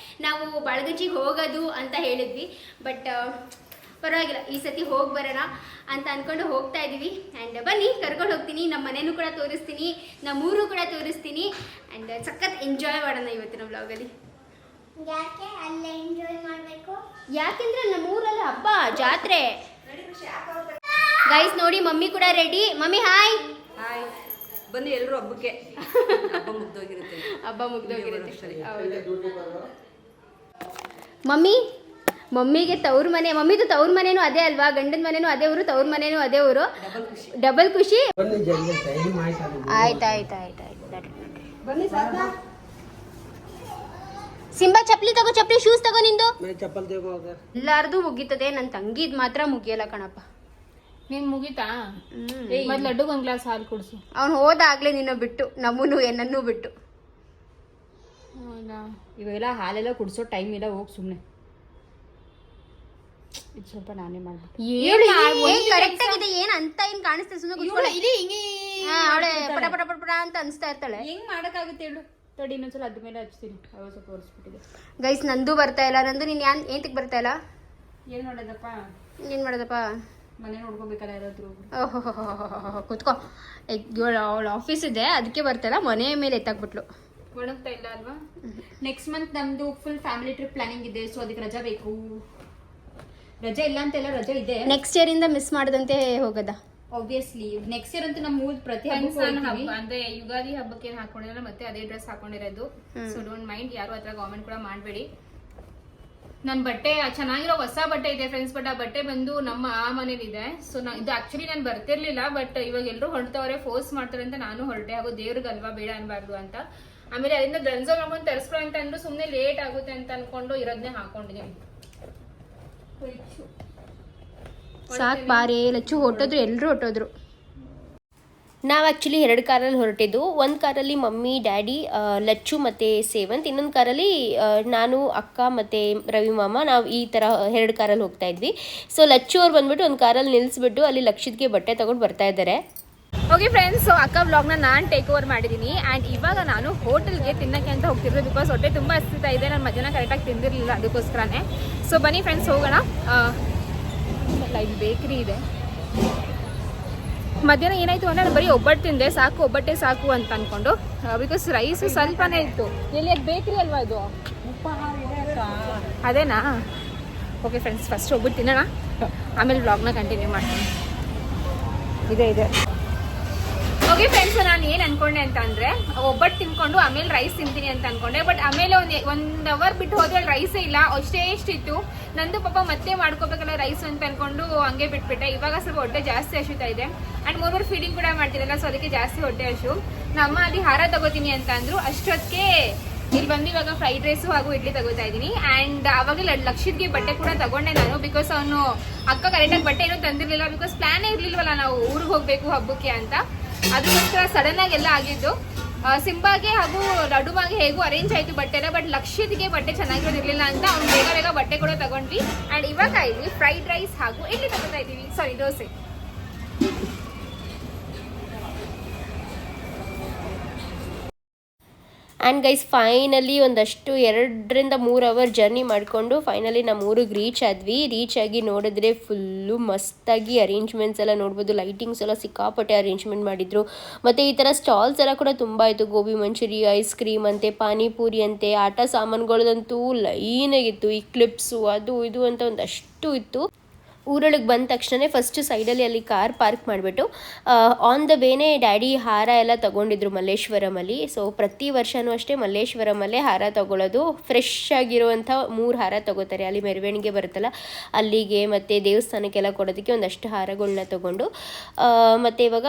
ನಾವು ಬಾಳಗಂಚಿಗೆ ಹೋಗೋದು ಅಂತ ಹೇಳಿದ್ವಿ. ಬಟ್ ಪರವಾಗಿಲ್ಲ, ಈ ಸತಿ ಹೋಗಿ ಬರೋಣ ಅಂತ ಅಂದ್ಕೊಂಡು ಹೋಗ್ತಾ ಇದ್ದೀವಿ. ಆ್ಯಂಡ್ ಬನ್ನಿ, ಕರ್ಕೊಂಡು ಹೋಗ್ತೀನಿ, ನಮ್ಮ ಮನೇನೂ ಕೂಡ ತೋರಿಸ್ತೀನಿ, ನಮ್ಮೂರು ಕೂಡ ತೋರಿಸ್ತೀನಿ. ಆ್ಯಂಡ್ ಸಖತ್ ಎಂಜಾಯ್ ಮಾಡೋಣ ಇವತ್ತಿನ ವ್ಲಾಗಲ್ಲಿ. ಯಾಕೆ ಅಲ್ಲೇ ಎಂಜಾಯ್ ಮಾಡಬೇಕು? ಯಾಕೆಂದರೆ ನಮ್ಮೂರಲ್ಲಿ ಹಬ್ಬ, ಜಾತ್ರೆ. ಗೈಸ್ ನೋಡಿ, ಮಮ್ಮಿ ಕೂಡ ರೆಡಿ. Mummy hi. ಹಾಯ್, ಬನ್ನಿ ಎಲ್ಲರೂ ಹಬ್ಬಕ್ಕೆ. ಹಬ್ಬ ಮುಗ್ದೋಗಿರುತ್ತೆ. ಮಮ್ಮಿಗೆ ತವ್ರ ಮನೆ, ಮಮ್ಮಿದು ತವ್ರ ಮನೇನು ಅದೇ ಅಲ್ವಾ, ಗಂಡನ ಮನೇನು ಅದೇ ಊರು, ತವ್ರ ಮನೇನು ಅದೇ ಊರು. ಡಬಲ್ ಖುಷಿ. ಆಯ್ತು. ಸಿಂಬಾ ಚಪ್ಪಲಿ ತಗೋ, ಶೂಸ್ ತಗೋ ನಿಂದು. ಎಲ್ಲಾರ್ದು ಮುಗೀತದೆ, ನನ್ನ ತಂಗಿದ್ ಮಾತ್ರ ಮುಗಿಯಲ್ಲ ಕಣಪ್ಪ. ನೀನ್ ಮುಗಿತಾ? ಮತ್ತೆ ಲಡ್ಡುಗೆ ಒಂದು ಗ್ಲಾಸ್ ಹಾಲು ಕುಡಿಸು. ಅವ್ನು ಹೋದಾಗ್ಲೇ ನಿನ್ನ ಬಿಟ್ಟು, ನನ್ನೂ ಬಿಟ್ಟು. ಹೌದಾ? ಇವೆಲ್ಲ ಹಾಲೆಲ್ಲ ಕುಡಿಸೋ ಟೈಮ್ ಇಲ್ಲ, ಹೋಗಿ ಸುಮ್ಮನೆ. ಇದು ಸ್ವಲ್ಪ ನಾನೇ ಮಾಡ್ಬಿಟ್ಟು ಕರೆಕ್ಟ್ ಆಗಿದೆ. ಏನ್ ಅಂತ ಏನ್ ಕಾಣಿಸ್ತದೆ, ಸುಮ್ಮನೆ ಪಟ ಅಂತ ಅನ್ಸ್ತಾ ಇರ್ತಾಳೆ. ಹೆಂಗ್ ಮಾಡಕ್ಕಾಗುತ್ತೆ ಹೇಳು? ತಡಿ, ಇನ್ನೊಂದ್ಸಲ ಅದ್ರ ಮೇಲೆ ಹಚ್ತೀನಿ. ಅವಾಗ ಸ್ವಲ್ಪ ಒರೆಸ್ಬಿಟ್ಟಿದೆ. ಗೈಸ್, ನಂದು ಬರ್ತಾ ಇಲ್ಲ. ನಂದು ನೀನ್ ಏಂತಕ್ ಬರ್ತಾ ಇಲ್ಲ? ಏನ್ ಮಾಡೋದಪ್ಪ, ಮನೆ ನೋಡ್ಕೋಬೇಕಲ್ಲ ಯಾರಾದ್ರೂ. ಓಹೋ, ಕುತ್ಕೋ. ಅವಳ ಆಫೀಸ್ ಇದೆ, ಅದಕ್ಕೆ ಬರ್ತಾಯಿಲ್ಲ. ಮನೆ ಮೇಲೆ ಎತ್ತಾಕ್ಬಿಟ್ಲು. ಒಣಗ್ತಾ ಇಲ್ಲ ಅಲ್ವಾ? ನೆಕ್ಸ್ಟ್ ಮಂತ್ ನಮ್ದು ಫುಲ್ ಫ್ಯಾಮಿಲಿ ಟ್ರಿಪ್ ಪ್ಲಾನಿಂಗ್ ಇದೆ. ಸೊ ಅದಕ್ಕೆ ರಜಾ ಬೇಕು. ರಜೆ ಇಲ್ಲ ಅಂತೆಲ್ಲ, ರಜೆ ಇದೆ. ನೆಕ್ಸ್ಟ್ ಇಯರ್ ಇಂದ ಮಿಸ್ ಮಾಡದಂತೆ ಹೋಗದ. ಆಬ್ವಿಯಸ್ಲಿ ನೆಕ್ಸ್ಟ್ ಇಯರ್ ಅಂತೂ ನಮ್ಮ ಊರ್ ಪ್ರತಿ ಹಬ್ಬ ಅಂದ್ರೆ ಯುಗಾದಿ ಹಬ್ಬಕ್ಕೆ ಏನ್ ಹಾಕೊಂಡಿರಲ್ಲ, ಮತ್ತೆ ಅದೇ ಡ್ರೆಸ್ ಹಾಕೊಂಡಿರೋದು. ಸೊ ಡೋಂಟ್ ಮೈಂಡ್, ಯಾರು ಹತ್ರ ಕಾಮೆಂಟ್ ಕೂಡ ಮಾಡಬೇಡಿ. ನನ್ನ ಬಟ್ಟೆ ಚೆನ್ನಾಗಿರೋ ಹೊಸ ಬಟ್ಟೆ ಇದೆ ಫ್ರೆಂಡ್ಸ್, ಬಟ್ ಆ ಬಟ್ಟೆ ಬಂದು ನಮ್ಮ ಆ ಮನೇಲಿದೆ. ಸೊ ಇದು ಆಕ್ಚುಲಿ ನಾನು ಬರ್ತಿರ್ಲಿಲ್ಲ, ಬಟ್ ಇವಾಗ ಎಲ್ಲರೂ ಹೊರಟವ್ರೆ, ಫೋರ್ಸ್ ಮಾಡ್ತಾರೆ ಅಂತ ನಾನು ಹೊರಟೆ. ಹಾಗೂ ದೇವ್ರಿಗಲ್ವಾ ಬೇಡ ಅನ್ಬಾರ್ದು ಅಂತ. ಆಮೇಲೆ ಅದರಿಂದ ಗಂಜ ಮಾಡ್ಕೊಂಡು ತರಿಸ್ಕೊ ಅಂತ ಅಂದ್ರು, ಸುಮ್ಮನೆ ಲೇಟ್ ಆಗುತ್ತೆ ಅಂತ ಅನ್ಕೊಂಡು ಇರೋದನ್ನೇ ಹಾಕೊಂಡಿದ್ದೀನಿ. ಸಾಕು ಬಾರೇ ಲಚ್ಚು ಹೊರಟೋದ್ರು, ಎಲ್ಲರೂ ಹೊರಟೋದ್ರು. ನಾವು ಆ್ಯಕ್ಚುಲಿ 2 ಕಾರಲ್ಲಿ ಹೊರಟಿದ್ದು. ಒಂದು ಕಾರಲ್ಲಿ ಮಮ್ಮಿ ಡ್ಯಾಡಿ ಲಚ್ಚು ಮತ್ತು ಸೇವಂತ್, ಇನ್ನೊಂದು ಕಾರಲ್ಲಿ ನಾನು ಅಕ್ಕ ಮತ್ತು ರವಿ ಮಾಮ, ನಾವು ಈ ಥರ 2 ಕಾರಲ್ಲಿ ಹೋಗ್ತಾ ಇದ್ವಿ. ಸೊ ಲಚ್ಚು ಅವ್ರು ಬಂದ್ಬಿಟ್ಟು ಒಂದು ಕಾರಲ್ಲಿ ನಿಲ್ಲಿಸ್ಬಿಟ್ಟು ಅಲ್ಲಿ ಲಕ್ಷಿತ್ಗೆ ಬಟ್ಟೆ ತೊಗೊಂಡು ಬರ್ತಾ ಇದ್ದಾರೆ. ಓಕೆ ಫ್ರೆಂಡ್ಸ್, ಸೊ ಅಕ್ಕ ವ್ಲಾಗ್ನ ನಾನು ಟೇಕ್ ಓವರ್ ಮಾಡಿದ್ದೀನಿ. ಆ್ಯಂಡ್ ಇವಾಗ ನಾನು ಹೋಟೆಲ್ಗೆ ತಿನ್ನಕ್ಕೆ ಅಂತ ಹೋಗ್ತಿರೋದು, ಬಿಕಾಸ್ ಹೊಟ್ಟೆ ತುಂಬ ಹಸ್ತಾ ಇದೆ. ನಾನು ಮಧ್ಯಾಹ್ನ ಕರೆಕ್ಟಾಗಿ ತಿಂದಿರಲಿಲ್ಲ, ಅದಕ್ಕೋಸ್ಕರನೇ. ಸೊ ಬನ್ನಿ ಫ್ರೆಂಡ್ಸ್ ಹೋಗೋಣ. ಇಲ್ಲಿ ಬೇಕ್ರಿ ಇದೆ. ಮಧ್ಯಾಹ್ನ ಏನಾಯಿತು ಅಂದರೆ ನಾನು ಬರೀ ಒಬ್ಬಟ್ಟು ತಿಂದೆ, ಸಾಕು ಒಬ್ಬಟ್ಟೆ ಸಾಕು ಅಂತ ಅಂದ್ಕೊಂಡು, ಬಿಕಾಸ್ ರೈಸು ಸ್ವಲ್ಪನೇ ಇತ್ತು. ಎಲ್ಲಿ ಅದು ಬೇಕ್ರಿ ಅಲ್ವಾ ಇದು? ಅದೇನಾ? ಓಕೆ ಫ್ರೆಂಡ್ಸ್, ಫಸ್ಟ್ ಹೋಗ್ಬಿಟ್ಟು ತಿನ್ನೋಣ, ಆಮೇಲೆ ವ್ಲಾಗ್ನ ಕಂಟಿನ್ಯೂ ಮಾಡ್ತೀನಿ. ಇದೆ ಓಕೆ ಫ್ರೆಂಡ್ಸ್, ನಾನು ಏನು ಅನ್ಕೊಂಡೆ ಅಂತ ಅಂದರೆ ಒಬ್ಬಟ್ಟು ತಿನ್ಕೊಂಡು ಆಮೇಲೆ ರೈಸ್ ತಿಂತೀನಿ ಅಂತ ಅನ್ಕೊಂಡೆ. ಬಟ್ ಆಮೇಲೆ ಒಂದು ಅವರ್ ಬಿಟ್ಟು ಹೋದ್ರೆ ರೈಸೇ ಇಲ್ಲ, ಅಷ್ಟೇ ಎಷ್ಟಿತ್ತು. ನಂದು ಪಾಪ ಮತ್ತೆ ಮಾಡ್ಕೋಬೇಕಲ್ಲ ರೈಸ್ ಅಂತ ಅನ್ಕೊಂಡು ಹಂಗೆ ಬಿಟ್ಬಿಟ್ಟೆ. ಇವಾಗ ಸ್ವಲ್ಪ ಹೊಟ್ಟೆ ಜಾಸ್ತಿ ಹಸಿತಾ ಇದೆ. ಆ್ಯಂಡ್ 3 ಫೀಡಿಂಗ್ ಕೂಡ ಮಾಡ್ತಿರಲ್ಲ, ಸೊ ಅದಕ್ಕೆ ಜಾಸ್ತಿ ಹೊಟ್ಟೆ ಹಸು. ನಮ್ಮ ಅಲ್ಲಿ ಹಾರ ತಗೋತೀನಿ ಅಂತ ಅಂದ್ರು. ಅಷ್ಟೊತ್ತಿಗೆ ಇಲ್ಲಿ ಬಂದು ಇವಾಗ ಫ್ರೈಡ್ ರೈಸು ಹಾಗೂ ಇಡ್ಲಿ ತಗೋತಾ ಇದ್ದೀನಿ. ಆ್ಯಂಡ್ ಆವಾಗಲೇ ಲಕ್ಷಿತ್ಗೆ ಬಟ್ಟೆ ಕೂಡ ತಗೊಂಡೆ ನಾನು, ಬಿಕಾಸ್ ಅವನು ಅಕ್ಕ ಕರೆಕ್ಟಾಗಿ ಬಟ್ಟೆ ಏನೂ ತಂದಿರಲಿಲ್ಲ, ಬಿಕಾಸ್ ಪ್ಲಾನೇ ಇರಲಿಲ್ವಲ್ಲ ನಾವು ಊರಿಗೆ ಹೋಗಬೇಕು ಹಬ್ಬಕ್ಕೆ ಅಂತ. ಅದಕ್ಕೋಸ್ಕರ ಸಡನ್ ಆಗಿ ಎಲ್ಲ ಆಗಿದ್ದು. ಸಿಂಬಾಗೆ ಹಾಗೂ ಲಡುಮಾಗೆ ಹೇಗೂ ಅರೇಂಜ್ ಆಯಿತು ಬಟ್ಟೆನ, ಬಟ್ ಲಕ್ಷಿತ್ಗೆ ಬಟ್ಟೆ ಚೆನ್ನಾಗಿರೋದಿರಲಿಲ್ಲ ಅಂತ ಅವ್ನು ಬೇಗ ಬಟ್ಟೆ ಕೂಡ ತಗೊಂಡ್ವಿ. ಆ್ಯಂಡ್ ಇವಾಗ ಇಲ್ಲಿ ಫ್ರೈಡ್ ರೈಸ್ ಹಾಗೂ ಇಡ್ಲಿ ತಗೋತಾ ಇದ್ದೀವಿ, ಸಾರಿ ದೋಸೆ. ಆ್ಯಂಡ್ ಗೈಸ್ ಫೈನಲಿ ಒಂದಷ್ಟು 2 to 3 ಅವರ್ ಜರ್ನಿ ಮಾಡಿಕೊಂಡು ಫೈನಲಿ ನಮ್ಮ ಊರಿಗೆ ರೀಚ್ ಆಗಿ ನೋಡಿದ್ರೆ ಫುಲ್ಲು ಮಸ್ತಾಗಿ ಅರೇಂಜ್ಮೆಂಟ್ಸ್ ಎಲ್ಲ ನೋಡ್ಬೋದು. ಲೈಟಿಂಗ್ಸ್ ಎಲ್ಲ ಸಿಕ್ಕಾಪಟ್ಟೆ ಅರೇಂಜ್ಮೆಂಟ್ ಮಾಡಿದ್ರು. ಮತ್ತು ಈ ಥರ ಸ್ಟಾಲ್ಸ್ ಎಲ್ಲ ಕೂಡ ತುಂಬ ಆಯಿತು. ಗೋಬಿ ಮಂಚೂರಿ, ಐಸ್ ಕ್ರೀಮ್ ಅಂತೆ, ಪಾನಿಪೂರಿ ಅಂತೆ, ಆಟ ಸಾಮಾನುಗಳದಂತೂ ಲೈನಾಗಿತ್ತು. ಈ ಕ್ಲಿಪ್ಸು ಅದು ಇದು ಅಂತ ಒಂದಷ್ಟು ಇತ್ತು. ಊರೊಳಗೆ ಬಂದ ತಕ್ಷಣ ಫಸ್ಟ್ ಸೈಡಲ್ಲಿ ಅಲ್ಲಿ ಕಾರ್ ಪಾರ್ಕ್ ಮಾಡಿಬಿಟ್ಟು ಆನ್ ದ ವೇನೇ ಡ್ಯಾಡಿ ಹಾರ ಎಲ್ಲ ತೊಗೊಂಡಿದ್ರು ಮಲ್ಲೇಶ್ವರಮಲ್ಲಿ. ಸೊ ಪ್ರತಿ ವರ್ಷವೂ ಅಷ್ಟೇ ಮಲ್ಲೇಶ್ವರಮಲ್ಲೇ ಹಾರ ತೊಗೊಳ್ಳೋದು. ಫ್ರೆಶ್ ಆಗಿರುವಂಥ 3 ಹಾರ ತೊಗೋತಾರೆ. ಅಲ್ಲಿ ಮೆರವಣಿಗೆ ಬರುತ್ತಲ್ಲ ಅಲ್ಲಿಗೆ, ಮತ್ತು ದೇವಸ್ಥಾನಕ್ಕೆಲ್ಲ ಕೊಡೋದಕ್ಕೆ ಒಂದಷ್ಟು ಹಾರಗಳನ್ನ ತೊಗೊಂಡು ಮತ್ತು ಇವಾಗ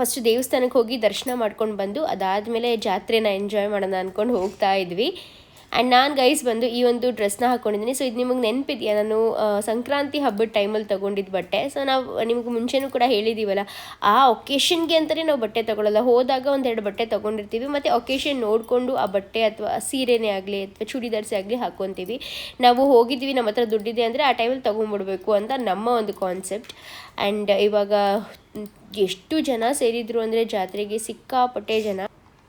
ಫಸ್ಟ್ ದೇವಸ್ಥಾನಕ್ಕೆ ಹೋಗಿ ದರ್ಶನ ಮಾಡ್ಕೊಂಡು ಬಂದು ಅದಾದಮೇಲೆ ಜಾತ್ರೆನ ಎಂಜಾಯ್ ಮಾಡೋಣ ಅಂದ್ಕೊಂಡು ಹೋಗ್ತಾ ಇದ್ವಿ. ಆ್ಯಂಡ್ ನಾನು ಗೈಸ್ ಬಂದು ಈ ಒಂದು ಡ್ರೆಸ್ನ ಹಾಕ್ಕೊಂಡಿದ್ದೀನಿ. ಸೊ ಇದು ನಿಮಗೆ ನೆನಪಿದೆಯಾ, ನಾನು ಸಂಕ್ರಾಂತಿ ಹಬ್ಬದ ಟೈಮಲ್ಲಿ ತೊಗೊಂಡಿದ್ದು ಬಟ್ಟೆ. ಸೊ ನಾವು ನಿಮ್ಗೆ ಮುಂಚೆನೂ ಕೂಡ ಹೇಳಿದ್ದೀವಲ್ಲ, ಆ ಒಕೇಶನ್ಗೆ ಅಂತಲೇ ನಾವು ಬಟ್ಟೆ ತೊಗೊಳ್ಳಲ್ಲ. ಹೋದಾಗ 1-2 ಬಟ್ಟೆ ತೊಗೊಂಡಿರ್ತೀವಿ, ಮತ್ತು ಒಕೇಶನ್ ನೋಡಿಕೊಂಡು ಆ ಬಟ್ಟೆ ಅಥವಾ ಸೀರೆನೇ ಆಗಲಿ ಅಥವಾ ಚೂಡಿದಾರ್ಸೇ ಆಗಲಿ ಹಾಕ್ಕೊತೀವಿ. ನಾವು ಹೋಗಿದ್ವಿ, ನಮ್ಮ ಹತ್ರ ದುಡ್ಡಿದೆ ಅಂದರೆ ಆ ಟೈಮಲ್ಲಿ ತೊಗೊಂಡ್ಬಿಡ್ಬೇಕು ಅಂತ ನಮ್ಮ ಒಂದು ಕಾನ್ಸೆಪ್ಟ್. ಆ್ಯಂಡ್ ಇವಾಗ ಎಷ್ಟು ಜನ ಸೇರಿದ್ರು ಅಂದರೆ ಜಾತ್ರೆಗೆ ಸಿಕ್ಕಾಪಟ್ಟೆ ಜನ.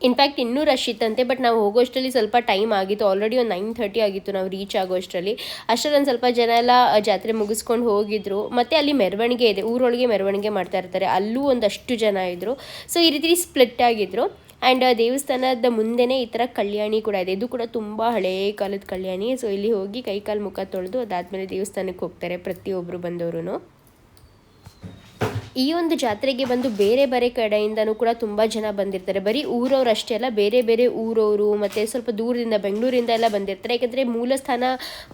ಇನ್ಫ್ಯಾಕ್ಟ್ ಇನ್ನೂ ರಶ್ ಇತ್ತಂತೆ. ಬಟ್ ನಾವು ಹೋಗೋಷ್ಟರಲ್ಲಿ ಸ್ವಲ್ಪ ಟೈಮ್ ಆಗಿತ್ತು. ಆಲ್ರೆಡಿ ಒಂದು 9:30 ಆಗಿತ್ತು ನಾವು ರೀಚ್ ಆಗೋಷ್ಟರಲ್ಲಿ. ಅಷ್ಟರಲ್ಲಿ ಒಂದು ಸ್ವಲ್ಪ ಜನ ಎಲ್ಲ ಜಾತ್ರೆ ಮುಗಿಸ್ಕೊಂಡು ಹೋಗಿದ್ರು. ಮತ್ತು ಅಲ್ಲಿ ಮೆರವಣಿಗೆ ಇದೆ, ಊರೊಳಗೆ ಮೆರವಣಿಗೆ ಮಾಡ್ತಾ ಇರ್ತಾರೆ, ಅಲ್ಲೂ ಒಂದಷ್ಟು ಜನ ಇದ್ದರು. ಸೊ ಈ ರೀತಿ ಸ್ಪ್ಲಿಟ್ ಆಗಿದ್ರು. ಆ್ಯಂಡ್ ದೇವಸ್ಥಾನದ ಮುಂದೆನೇ ಈ ಥರ ಕಲ್ಯಾಣಿ ಕೂಡ ಇದೆ. ಇದು ಕೂಡ ತುಂಬ ಹಳೇ ಕಾಲದ ಕಲ್ಯಾಣಿ. ಸೊ ಇಲ್ಲಿ ಹೋಗಿ ಕೈಕಾಲು ಮುಖ ತೊಳೆದು ಅದಾದಮೇಲೆ ದೇವಸ್ಥಾನಕ್ಕೆ ಹೋಗ್ತಾರೆ ಪ್ರತಿಯೊಬ್ಬರು ಬಂದವರು. ಈ ಒಂದು ಜಾತ್ರೆಗೆ ಬಂದು ಬೇರೆ ಬೇರೆ ಕಡೆಯಿಂದನೂ ಕೂಡ ತುಂಬ ಜನ ಬಂದಿರ್ತಾರೆ. ಬರೀ ಊರವ್ರು ಅಷ್ಟೇ ಅಲ್ಲ, ಬೇರೆ ಬೇರೆ ಊರವರು ಮತ್ತು ಸ್ವಲ್ಪ ದೂರದಿಂದ ಬೆಂಗಳೂರಿಂದ ಎಲ್ಲ ಬಂದಿರ್ತಾರೆ. ಯಾಕೆಂದರೆ ಮೂಲ ಸ್ಥಾನ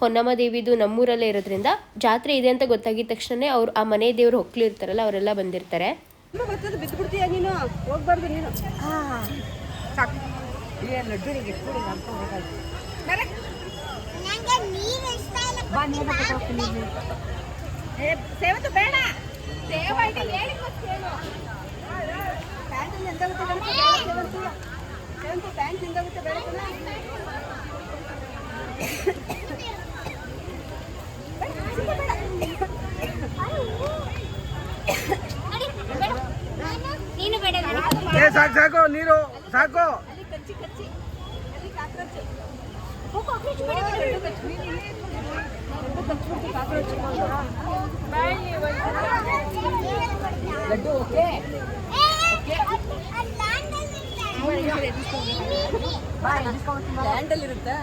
ಹೊನ್ನಮ್ಮ ದೇವಿದು ನಮ್ಮೂರಲ್ಲೇ ಇರೋದ್ರಿಂದ ಜಾತ್ರೆ ಇದೆ ಅಂತ ಗೊತ್ತಾಗಿದ ತಕ್ಷಣ ಅವ್ರು ಆ ಮನೆ ದೇವರು ಹೊಕ್ಕಲು ಇರ್ತಾರಲ್ಲ ಅವರೆಲ್ಲ ಬಂದಿರ್ತಾರೆ. ಬಿದ್ದುಬಿಡ್ತೀಯ ನೀನು, ಹೋಗ್ಬಾರ್ದು ನೀನು. ಸೇವತ್ತು ಬೇಡ, ಸೇವಾಯ್ತು ಹೇಳಿ ಮತ್ತೇನು. ಪ್ಯಾಂಟ್ ನಿಂದಾಗುತ್ತೆ, ಸೇವಂತು ಪ್ಯಾಂಟ್ ನಿಂದಾಗುತ್ತೆ ಬೇಡ. ನೀನು ಬೇಡ, ಸಾಕು ಸಾಕು ನೀರು ಸಾಕು. ಲಡ್ಡು ಓಕೆ ಲ್ಯಾಂಡಲ್ಲಿ ಇರುತ್ತಾ?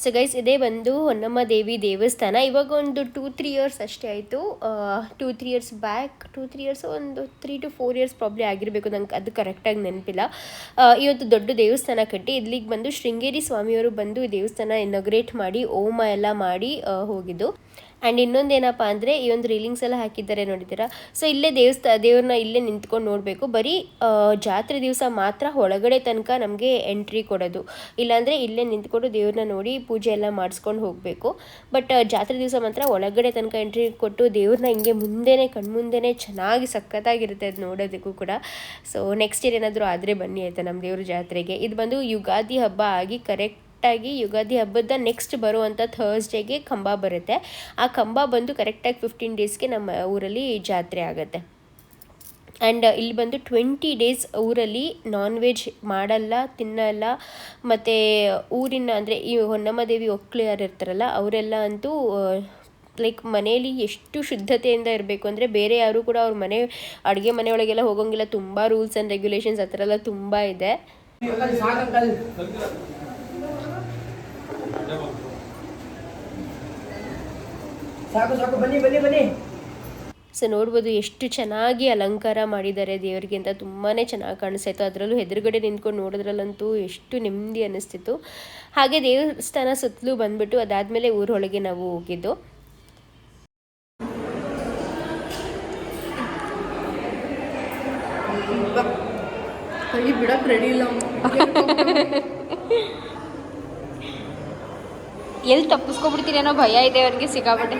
ಸೊ ಗೈಸ್ ಇದೇ ಬಂದು ಹೊನ್ನಮ್ಮ ದೇವಿ ದೇವಸ್ಥಾನ. ಇವಾಗ ಒಂದು 2-3 ಇಯರ್ಸ್ ಅಷ್ಟೇ ಆಯಿತು. 2-3 ಇಯರ್ಸ್ ಬ್ಯಾಕ್, 2-3 ಇಯರ್ಸ್, ಒಂದು 3 to 4 ಇಯರ್ಸ್ ಪ್ರಾಬ್ಲಿ ಆಗಿರಬೇಕು, ನಂಗೆ ಅದು ಕರೆಕ್ಟಾಗಿ ನೆನಪಿಲ್ಲ. ಇವತ್ತು ದೊಡ್ಡ ದೇವಸ್ಥಾನ ಕಟ್ಟಿ ಇಲ್ಲಿಗೆ ಬಂದು ಶೃಂಗೇರಿ ಸ್ವಾಮಿಯವರು ಬಂದು ಈ ದೇವಸ್ಥಾನ ಇನಾಗ್ರೇಟ್ ಮಾಡಿ ಹೋಮ ಎಲ್ಲ ಮಾಡಿ ಹೋಗಿದ್ದು. ಆ್ಯಂಡ್ ಇನ್ನೊಂದೇನಪ್ಪ ಅಂದರೆ ಈ ಒಂದು ರೀಲಿಂಗ್ಸ್ ಎಲ್ಲ ಹಾಕಿದ್ದಾರೆ ನೋಡಿದ್ದೀರಾ. ಸೊ ಇಲ್ಲೇ ದೇವ್ರನ್ನ ಇಲ್ಲೇ ನಿಂತ್ಕೊಂಡು ನೋಡಬೇಕು. ಬರೀ ಜಾತ್ರೆ ದಿವಸ ಮಾತ್ರ ಒಳಗಡೆ ತನಕ ನಮಗೆ ಎಂಟ್ರಿ ಕೊಡೋದು, ಇಲ್ಲಾಂದರೆ ಇಲ್ಲೇ ನಿಂತ್ಕೊಂಡು ದೇವ್ರನ್ನ ನೋಡಿ ಪೂಜೆ ಎಲ್ಲ ಮಾಡಿಸ್ಕೊಂಡು ಹೋಗಬೇಕು. ಬಟ್ ಜಾತ್ರೆ ದಿವಸ ಮಾತ್ರ ಒಳಗಡೆ ತನಕ ಎಂಟ್ರಿ ಕೊಟ್ಟು ದೇವ್ರನ್ನ ಹಿಂಗೆ ಮುಂದೆನೇ ಕಣ್ಮುಂದೆನೇ ಚೆನ್ನಾಗಿ ಸಖತ್ತಾಗಿರುತ್ತೆ ಅದು ನೋಡೋದಕ್ಕೂ ಕೂಡ. ಸೊ ನೆಕ್ಸ್ಟ್ ಇಯರ್ ಏನಾದರೂ ಆದರೆ ಬನ್ನಿ ಆಯಿತಾ ನಮ್ಮ ದೇವ್ರ ಜಾತ್ರೆಗೆ. ಇದು ಬಂದು ಯುಗಾದಿ ಹಬ್ಬ ಆಗಿ ಕರೆಕ್ಟಾಗಿ ಯುಗಾದಿ ಹಬ್ಬದ ನೆಕ್ಸ್ಟ್ ಬರುವಂಥ ಥರ್ಸ್ಡೇಗೆ ಕಂಬ ಬರುತ್ತೆ. ಆ ಕಂಬ ಬಂದು ಕರೆಕ್ಟಾಗಿ 15 ಡೇಸ್ಗೆ ನಮ್ಮ ಊರಲ್ಲಿ ಜಾತ್ರೆ ಆಗುತ್ತೆ. ಆ್ಯಂಡ್ ಇಲ್ಲಿ ಬಂದು 20 ಡೇಸ್ ಊರಲ್ಲಿ ನಾನ್ ವೆಜ್ ಮಾಡಲ್ಲ, ತಿನ್ನಲ್ಲ. ಮತ್ತು ಊರಿನ ಅಂದರೆ ಈ ಹೊನ್ನಮ್ಮ ದೇವಿ ಒಕ್ಕಲು ಯಾರು ಇರ್ತಾರಲ್ಲ ಅವರೆಲ್ಲ ಅಂತೂ ಲೈಕ್ ಮನೇಲಿ ಎಷ್ಟು ಶುದ್ಧತೆಯಿಂದ ಇರಬೇಕು ಅಂದರೆ ಬೇರೆ ಯಾರು ಕೂಡ ಅವ್ರ ಮನೆ ಅಡುಗೆ ಮನೆಯೊಳಗೆಲ್ಲ ಹೋಗೋಂಗಿಲ್ಲ. ತುಂಬ ರೂಲ್ಸ್ ಆ್ಯಂಡ್ ರೆಗ್ಯುಲೇಷನ್ಸ್ ಆ ಥರ ಎಲ್ಲ ತುಂಬ ಇದೆ. ಸಾಕು ಬನ್ನಿ. ಸೊ ನೋಡ್ಬೋದು ಎಷ್ಟು ಚೆನ್ನಾಗಿ ಅಲಂಕಾರ ಮಾಡಿದ್ದಾರೆ ದೇವರಿಗೆ ಅಂತ, ತುಂಬಾ ಚೆನ್ನಾಗಿ ಕಾಣಿಸ್ತಾಯಿತ್ತು. ಅದರಲ್ಲೂ ಎದುರುಗಡೆ ನಿಂತ್ಕೊಂಡು ನೋಡೋದ್ರಲ್ಲಂತೂ ಎಷ್ಟು ನೆಮ್ಮದಿ ಅನ್ನಿಸ್ತಿತ್ತು. ಹಾಗೆ ದೇವಸ್ಥಾನ ಸುತ್ತಲೂ ಬಂದ್ಬಿಟ್ಟು ಅದಾದಮೇಲೆ ಊರೊಳಗೆ ನಾವು ಹೋಗಿದ್ದು. ಕೈ ಬಿಡಕ್ಕೆ ರೆಡಿ ಇಲ್ಲ. ಎಲ್ಲಿ ತಪ್ಪಿಸ್ಕೊಬಿಡ್ತೀರೇನೋ ಭಯ ಇದೆ ಅವ್ರಿಗೆ ಸಿಕ್ಕಾಪಟ್ಟೆ.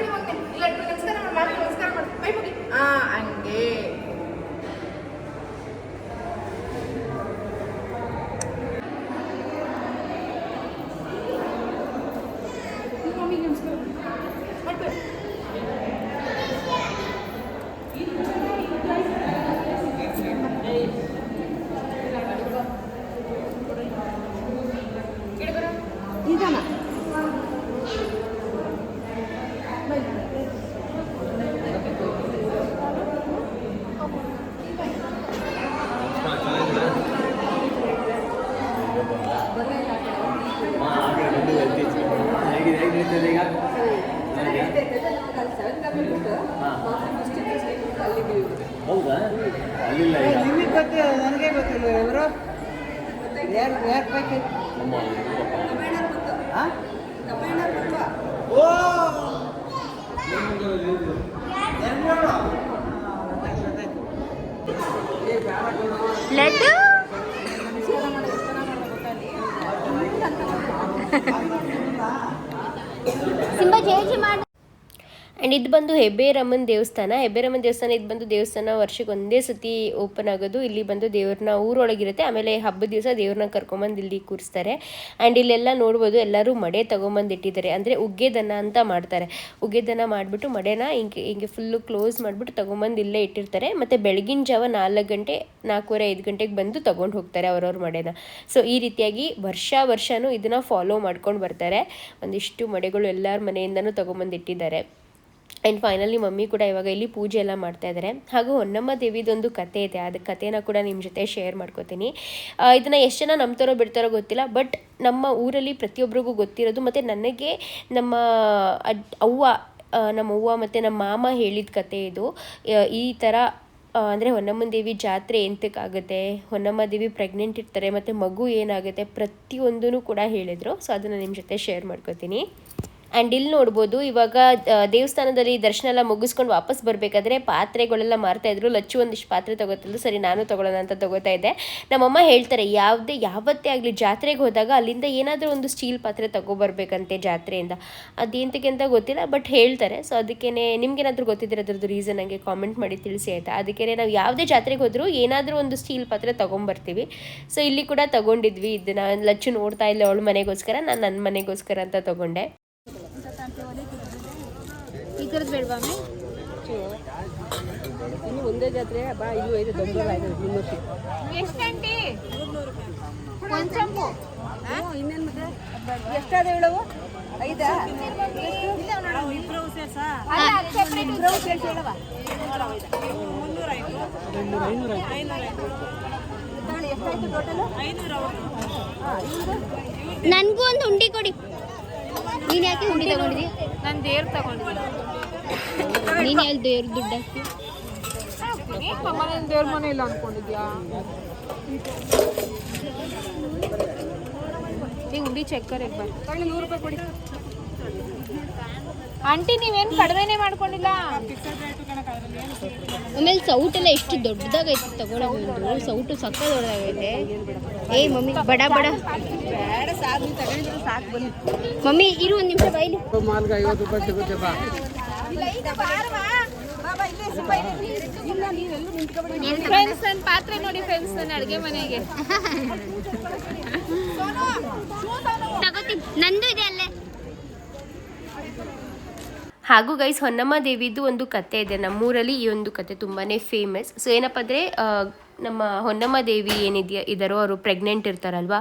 ಹಂಗೆ ನಿಧಾನ. ಹೌದಾ? ಅಲ್ಲಿಲ್ಲ ನಿಮಗೆ ಗೊತ್ತಿಲ್ಲ, ನನಗೆ ಗೊತ್ತಿಲ್ಲ. ಇವರು ಯಾರು ಪೈಕಿ ಓ ಲಡ್ಡು ಸಿಂಬಾ ಜೇಜಿ ಮಾಡಿ. ಆ್ಯಂಡ್ ಇದು ಬಂದು ಹೆಬ್ಬೇರಮ್ಮನ ದೇವಸ್ಥಾನ. ಹೆಬ್ಬೇರಮ್ಮನ ದೇವಸ್ಥಾನ ಇದು ಬಂದು ದೇವಸ್ಥಾನ ವರ್ಷಕ್ಕೆ ಒಂದೇ ಸತಿ ಓಪನ್ ಆಗೋದು. ಇಲ್ಲಿ ಬಂದು ದೇವ್ರನ್ನ ಊರೊಳಗಿರುತ್ತೆ, ಆಮೇಲೆ ಹಬ್ಬದ ದಿವಸ ದೇವ್ರನ್ನ ಕರ್ಕೊಂಬಂದು ಇಲ್ಲಿ ಕೂರಿಸ್ತಾರೆ. ಆ್ಯಂಡ್ ಇಲ್ಲೆಲ್ಲ ನೋಡ್ಬೋದು ಎಲ್ಲರೂ ಮಡೆ ತೊಗೊಂಬಂದು ಇಟ್ಟಿದ್ದಾರೆ, ಅಂದರೆ ಉಗ್ಗೆದನ ಅಂತ ಮಾಡ್ತಾರೆ. ಉಗ್ಗೆದನ ಮಾಡಿಬಿಟ್ಟು ಮಡೆನ ಹಿಂಗೆ ಫುಲ್ಲು ಕ್ಲೋಸ್ ಮಾಡಿಬಿಟ್ಟು ತೊಗೊಂಬಂದು ಇಲ್ಲೇ ಇಟ್ಟಿರ್ತಾರೆ. ಮತ್ತು ಬೆಳಗಿನ ಜಾವ 4 ಗಂಟೆ 4:45 ಗಂಟೆಗೆ ಬಂದು ತೊಗೊಂಡು ಹೋಗ್ತಾರೆ ಅವ್ರವ್ರ ಮಡೆನ. ಸೊ ಈ ರೀತಿಯಾಗಿ ವರ್ಷನೂ ಇದನ್ನು ಫಾಲೋ ಮಾಡ್ಕೊಂಡು ಬರ್ತಾರೆ. ಒಂದಿಷ್ಟು ಮಡೆಗಳು ಎಲ್ಲರ ಮನೆಯಿಂದನೂ ತೊಗೊಂಬಂದು ಇಟ್ಟಿದ್ದಾರೆ. ಆ್ಯಂಡ್ ಫೈನಲಿ ಮಮ್ಮಿ ಕೂಡ ಇವಾಗ ಇಲ್ಲಿ ಪೂಜೆ ಎಲ್ಲ ಮಾಡ್ತಾಯಿದ್ದಾರೆ. ಹಾಗೂ ಹೊನ್ನಮ್ಮ ದೇವಿದೊಂದು ಕತೆ ಇದೆ, ಅದು ಕಥೆನ ಕೂಡ ನಿಮ್ಮ ಜೊತೆ ಶೇರ್ ಮಾಡ್ಕೋತೀನಿ. ಇದನ್ನು ಎಷ್ಟು ಜನ ನಂಬ್ತಾರೋ ಬಿಡ್ತಾರೋ ಗೊತ್ತಿಲ್ಲ, ಬಟ್ ನಮ್ಮ ಊರಲ್ಲಿ ಪ್ರತಿಯೊಬ್ಬರಿಗೂ ಗೊತ್ತಿರೋದು. ಮತ್ತು ನನಗೆ ನಮ್ಮ ಅವ್ವ ಮತ್ತು ನಮ್ಮ ಮಾಮ ಹೇಳಿದ ಕತೆ ಇದು. ಈ ಥರ ಅಂದರೆ ಹೊನ್ನಮ್ಮನ ದೇವಿ ಜಾತ್ರೆ ಎಂತಕ್ಕಾಗುತ್ತೆ, ಹೊನ್ನಮ್ಮ ದೇವಿ ಪ್ರೆಗ್ನೆಂಟ್ ಇರ್ತಾರೆ, ಮತ್ತು ಮಗು ಏನಾಗುತ್ತೆ, ಪ್ರತಿಯೊಂದೂ ಕೂಡ ಹೇಳಿದರು. ಸೊ ಅದನ್ನು ನಿಮ್ಮ ಜೊತೆ ಶೇರ್ ಮಾಡ್ಕೋತೀನಿ. ಆ್ಯಂಡ್ ಇಲ್ಲಿ ನೋಡ್ಬೋದು ಇವಾಗ ದೇವಸ್ಥಾನದಲ್ಲಿ ದರ್ಶನ ಎಲ್ಲ ಮುಗಿಸ್ಕೊಂಡು ವಾಪಸ್ ಬರಬೇಕಾದ್ರೆ ಪಾತ್ರೆಗಳೆಲ್ಲ ಮಾರ್ತಾಯಿದ್ರು. ಲಚ್ಚು ಒಂದಿಷ್ಟು ಪಾತ್ರೆ ತೊಗೋತಿದ್ರು, ಸರಿ ನಾನು ತೊಗೊಳ್ಳೋಣ ಅಂತ ತೊಗೋತಾ ಇದ್ದೆ. ನಮ್ಮಮ್ಮ ಹೇಳ್ತಾರೆ ಯಾವತ್ತೇ ಆಗಲಿ ಜಾತ್ರೆಗೆ ಹೋದಾಗ ಅಲ್ಲಿಂದ ಏನಾದರೂ ಒಂದು ಸ್ಟೀಲ್ ಪಾತ್ರೆ ತೊಗೊಬರ್ಬೇಕಂತೆ ಜಾತ್ರೆಯಿಂದ. ಅದೇಂತಕ್ಕೆ ಅಂತ ಗೊತ್ತಿಲ್ಲ, ಬಟ್ ಹೇಳ್ತಾರೆ. ಸೊ ಅದಕ್ಕೇ ನಿಮ್ಗೇನಾದರೂ ಗೊತ್ತಿದ್ರೆ ಅದ್ರದ್ದು ರೀಸನ್ ನನಗೆ ಕಾಮೆಂಟ್ ಮಾಡಿ ತಿಳಿಸಿ ಆಯಿತಾ. ಅದಕ್ಕೇ ನಾವು ಯಾವುದೇ ಜಾತ್ರೆಗೆ ಹೋದರೂ ಏನಾದರೂ ಒಂದು ಸ್ಟೀಲ್ ಪಾತ್ರೆ ತೊಗೊಂಬರ್ತೀವಿ. ಸೊ ಇಲ್ಲಿ ಕೂಡ ತೊಗೊಂಡಿದ್ವಿ. ಇದನ್ನು ಲಚ್ಚು ನೋಡ್ತಾ ಇಲ್ಲ ಅವಳ ಮನೆಗೋಸ್ಕರ, ನಾನು ನನ್ನ ಮನೆಗೋಸ್ಕರ ಅಂತ ತೊಗೊಂಡೆ. ಈ ಥರದ್ದು ಬೇಡವಾ ಇನ್ನು ಒಂದೇ ಜಾತ್ರೆ ಬಾ. ಇದು 5 ದೊಡ್ಡ 300. ಎಷ್ಟಂಟಿ ಒಂದು ಚಂಪು ಇನ್ನೇನು ಮತ್ತೆ ಎಷ್ಟಾದ ಹೇಳವು? 5 ಇಬ್ರು ಸೇರ್ಸಾ ಹೇಳವ 300 ಎಷ್ಟಾಯ್ತು ಟೋಟಲ್? 500. ನನಗೂ ಒಂದು ಉಂಡಿ ಕೊಡಿ. ನೀನು ಯಾಕೆ ಹುಂಡಿ ತಗೊಂಡಿದ್ದಿ? ನಾನು ದೇವ್ರು ತಗೊಂಡಿದ್ದೀನಿ. ನೀನು ಎಲ್ಲಿ ದೇವ್ರ ದುಡ್ಡು ಹಾಕ್ತಿ? ನಮ್ಮನೆ ದೇವ್ರ ಮನೆ ಇಲ್ಲ ಅಂದ್ಕೊಂಡಿದ್ಯಾ? ಈ ಹುಂಡಿ ಚೆಕ್ಕರ್ ಬರ್ 100 ರೂಪಾಯಿ ಕೊಡಿ ಆಂಟಿ. ನೀವೇನು ಕಡಿಮೆನೇ ಮಾಡ್ಕೊಂಡಿಲ್ಲ. ಆಮೇಲೆ ಸೌಟೆಲ್ಲ ಎಷ್ಟು ದೊಡ್ಡದಾಗೈತೆ ತಗೊಳ್ಳೋದು. ಸೌಟು ಸಕ್ಕ ದೊಡ್ಡದಾಗೈತೆ. ಏ ಮಮ್ಮಿ ಬಡ ಬಡ ಮಮ್ಮಿ ಇರು ಒಂದು ನಿಮಿಷ ಬೈಲಿ. ಮಾಲ್ಗೆ 50 ರೂಪಾಯಿ ಸಿಗುತ್ತೆ ಬಾ. ಫ್ರೆಂಡ್ಸ್ ನನ್ನ ಪಾತ್ರೆ ನೋಡಿ ಫ್ರೆಂಡ್ಸ್, ನನ್ನ ಅಡುಗೆ ಮನೆಗೆ ತಗೋತೀನಿ, ನಂದು ಇದೆ ಅಲ್ಲೇ. ಹಾಗೂ ಗೈಸ್, ಹೊನ್ನಮ್ಮ ದೇವಿದು ಒಂದು ಕತೆ ಇದೆ ನಮ್ಮೂರಲ್ಲಿ. ಈ ಒಂದು ಕತೆ ತುಂಬಾ ಫೇಮಸ್. ಸೊ ಏನಪ್ಪ ಅಂದರೆ, ನಮ್ಮ ಹೊನ್ನಮ್ಮ ದೇವಿ ಇದ್ದಾರೋ ಅವರು ಪ್ರೆಗ್ನೆಂಟ್ ಇರ್ತಾರಲ್ವ.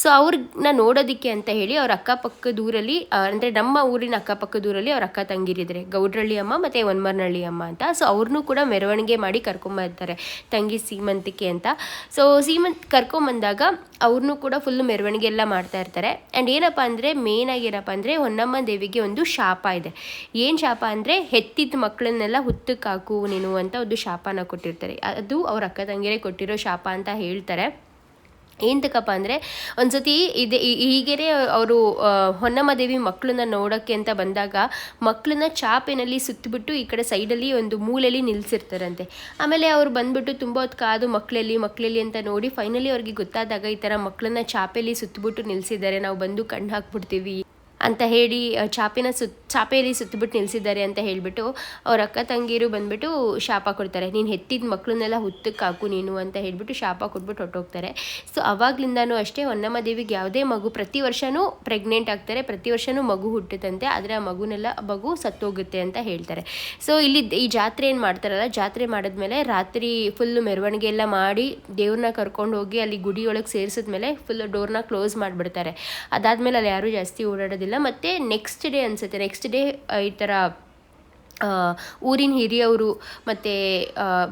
ಸೊ ಅವ್ರನ್ನ ನೋಡೋದಕ್ಕೆ ಅಂತ ಹೇಳಿ ಅವ್ರ ಅಕ್ಕಪಕ್ಕದೂರಲ್ಲಿ, ಅಂದರೆ ನಮ್ಮ ಊರಿನ ಅಕ್ಕಪಕ್ಕದೂರಲ್ಲಿ ಅವ್ರ ಅಕ್ಕ ತಂಗಿರಿದ್ದಾರೆ, ಗೌಡ್ರಳ್ಳಿ ಅಮ್ಮ ಮತ್ತು ಒನ್ಮರ್ನಳ್ಳಿ ಅಮ್ಮ ಅಂತ. ಸೊ ಅವ್ರನ್ನೂ ಕೂಡ ಮೆರವಣಿಗೆ ಮಾಡಿ ಕರ್ಕೊಂಬರ್ತಾರೆ ತಂಗಿ ಸೀಮಂತಿಕೆ ಅಂತ. ಸೊ ಕರ್ಕೊಂಬಂದಾಗ ಅವ್ರನ್ನೂ ಕೂಡ ಫುಲ್ಲು ಮೆರವಣಿಗೆ ಎಲ್ಲ ಮಾಡ್ತಾ ಇರ್ತಾರೆ. ಆ್ಯಂಡ್ ಏನಪ್ಪ ಅಂದರೆ, ಮೇಯ್ನಾಗಿ ಏನಪ್ಪ ಅಂದರೆ, ಹೊನ್ನಮ್ಮ ದೇವಿಗೆ ಒಂದು ಶಾಪ ಇದೆ. ಏನು ಶಾಪ ಅಂದರೆ, ಹೆತ್ತಿದ ಮಕ್ಕಳನ್ನೆಲ್ಲ ಹುತ್ತಕ್ಕೆ ಹಾಕು ನೀನು ಅಂತ ಒಂದು ಶಾಪನ ಕೊಟ್ಟಿರ್ತಾರೆ. ಅದು ಅವ್ರ ಅಕ್ಕ ತಂಗಿರೇ ಕೊಟ್ಟಿರೋ ಶಾಪ ಅಂತ ಹೇಳ್ತಾರೆ. ಏನಕ್ಕಪ್ಪ ಅಂದರೆ, ಒಂದು ಸತಿ ಹೀಗೇ ಅವರು ಹೊನ್ನಮ್ಮ ದೇವಿ ಮಕ್ಕಳನ್ನ ನೋಡೋಕ್ಕೆ ಅಂತ ಬಂದಾಗ ಮಕ್ಕಳನ್ನ ಚಾಪೆನಲ್ಲಿ ಸುತ್ತಬಿಟ್ಟು ಈ ಕಡೆ ಸೈಡಲ್ಲಿ ಒಂದು ಮೂಲೆಯಲ್ಲಿ ನಿಲ್ಲಿಸಿರ್ತಾರಂತೆ. ಆಮೇಲೆ ಅವ್ರು ಬಂದುಬಿಟ್ಟು ತುಂಬ ಹೊತ್ತು ಕಾದು ಮಕ್ಕಳಲ್ಲಿ ಅಂತ ನೋಡಿ ಫೈನಲಿ ಅವ್ರಿಗೆ ಗೊತ್ತಾದಾಗ ಈ ಥರ ಮಕ್ಕಳನ್ನ ಚಾಪೆಯಲ್ಲಿ ಸುತ್ತಬಿಟ್ಟು ನಿಲ್ಲಿಸಿದ್ದಾರೆ, ನಾವು ಬಂದು ಕಣ್ಣು ಹಾಕ್ಬಿಡ್ತೀವಿ ಅಂತ ಹೇಳಿ ಚಾಪೆಯಲ್ಲಿ ಸುತ್ತಬಿಟ್ಟು ನಿಲ್ಲಿಸಿದ್ದಾರೆ ಅಂತ ಹೇಳಿಬಿಟ್ಟು ಅವ್ರ ಅಕ್ಕ ತಂಗಿರು ಬಂದುಬಿಟ್ಟು ಶಾಪ ಕೊಡ್ತಾರೆ. ನೀನು ಹೆತ್ತಿದ ಮಕ್ಕಳನ್ನೆಲ್ಲ ಹುತ್ತಕ್ಕೆ ಹಾಕು ನೀನು ಅಂತ ಹೇಳಿಬಿಟ್ಟು ಶಾಪ ಕೊಟ್ಬಿಟ್ಟು ಹೊಟ್ಟೋಗ್ತಾರೆ. ಸೊ ಅವಾಗ್ಲಿಂದನೂ ಅಷ್ಟೇ ಹೊನ್ನಮ್ಮ ದೇವಿಗೆ ಯಾವುದೇ ಮಗು ಪ್ರತಿ ವರ್ಷವೂ ಪ್ರೆಗ್ನೆಂಟ್ ಆಗ್ತಾರೆ, ಪ್ರತಿ ವರ್ಷವೂ ಮಗು ಹುಟ್ಟುತ್ತಂತೆ. ಆದರೆ ಆ ಮಗು ಸತ್ತೋಗುತ್ತೆ ಅಂತ ಹೇಳ್ತಾರೆ. ಸೊ ಇಲ್ಲಿ ಈ ಜಾತ್ರೆ ಏನು ಮಾಡ್ತಾರಲ್ಲ, ಜಾತ್ರೆ ಮಾಡಿದ್ಮೇಲೆ ರಾತ್ರಿ ಫುಲ್ಲು ಮೆರವಣಿಗೆ ಎಲ್ಲ ಮಾಡಿ ದೇವ್ರನ್ನ ಕರ್ಕೊಂಡು ಹೋಗಿ ಅಲ್ಲಿ ಗುಡಿಯೊಳಗೆ ಸೇರಿಸಿದ್ಮೇಲೆ ಫುಲ್ಲು ಡೋರ್ನ ಕ್ಲೋಸ್ ಮಾಡಿಬಿಡ್ತಾರೆ. ಅದಾದಮೇಲೆ ಅಲ್ಲಿ ಯಾರೂ ಜಾಸ್ತಿ ಓಡಾಡೋದಿಲ್ಲ. ಮತ್ತು ನೆಕ್ಸ್ಟ್ ಡೇ ಅನಿಸುತ್ತೆ, ನೆಕ್ಸ್ಟ್ ಡೇ ಈ ಥರ ಊರಿನ ಹಿರಿಯವರು ಮತ್ತು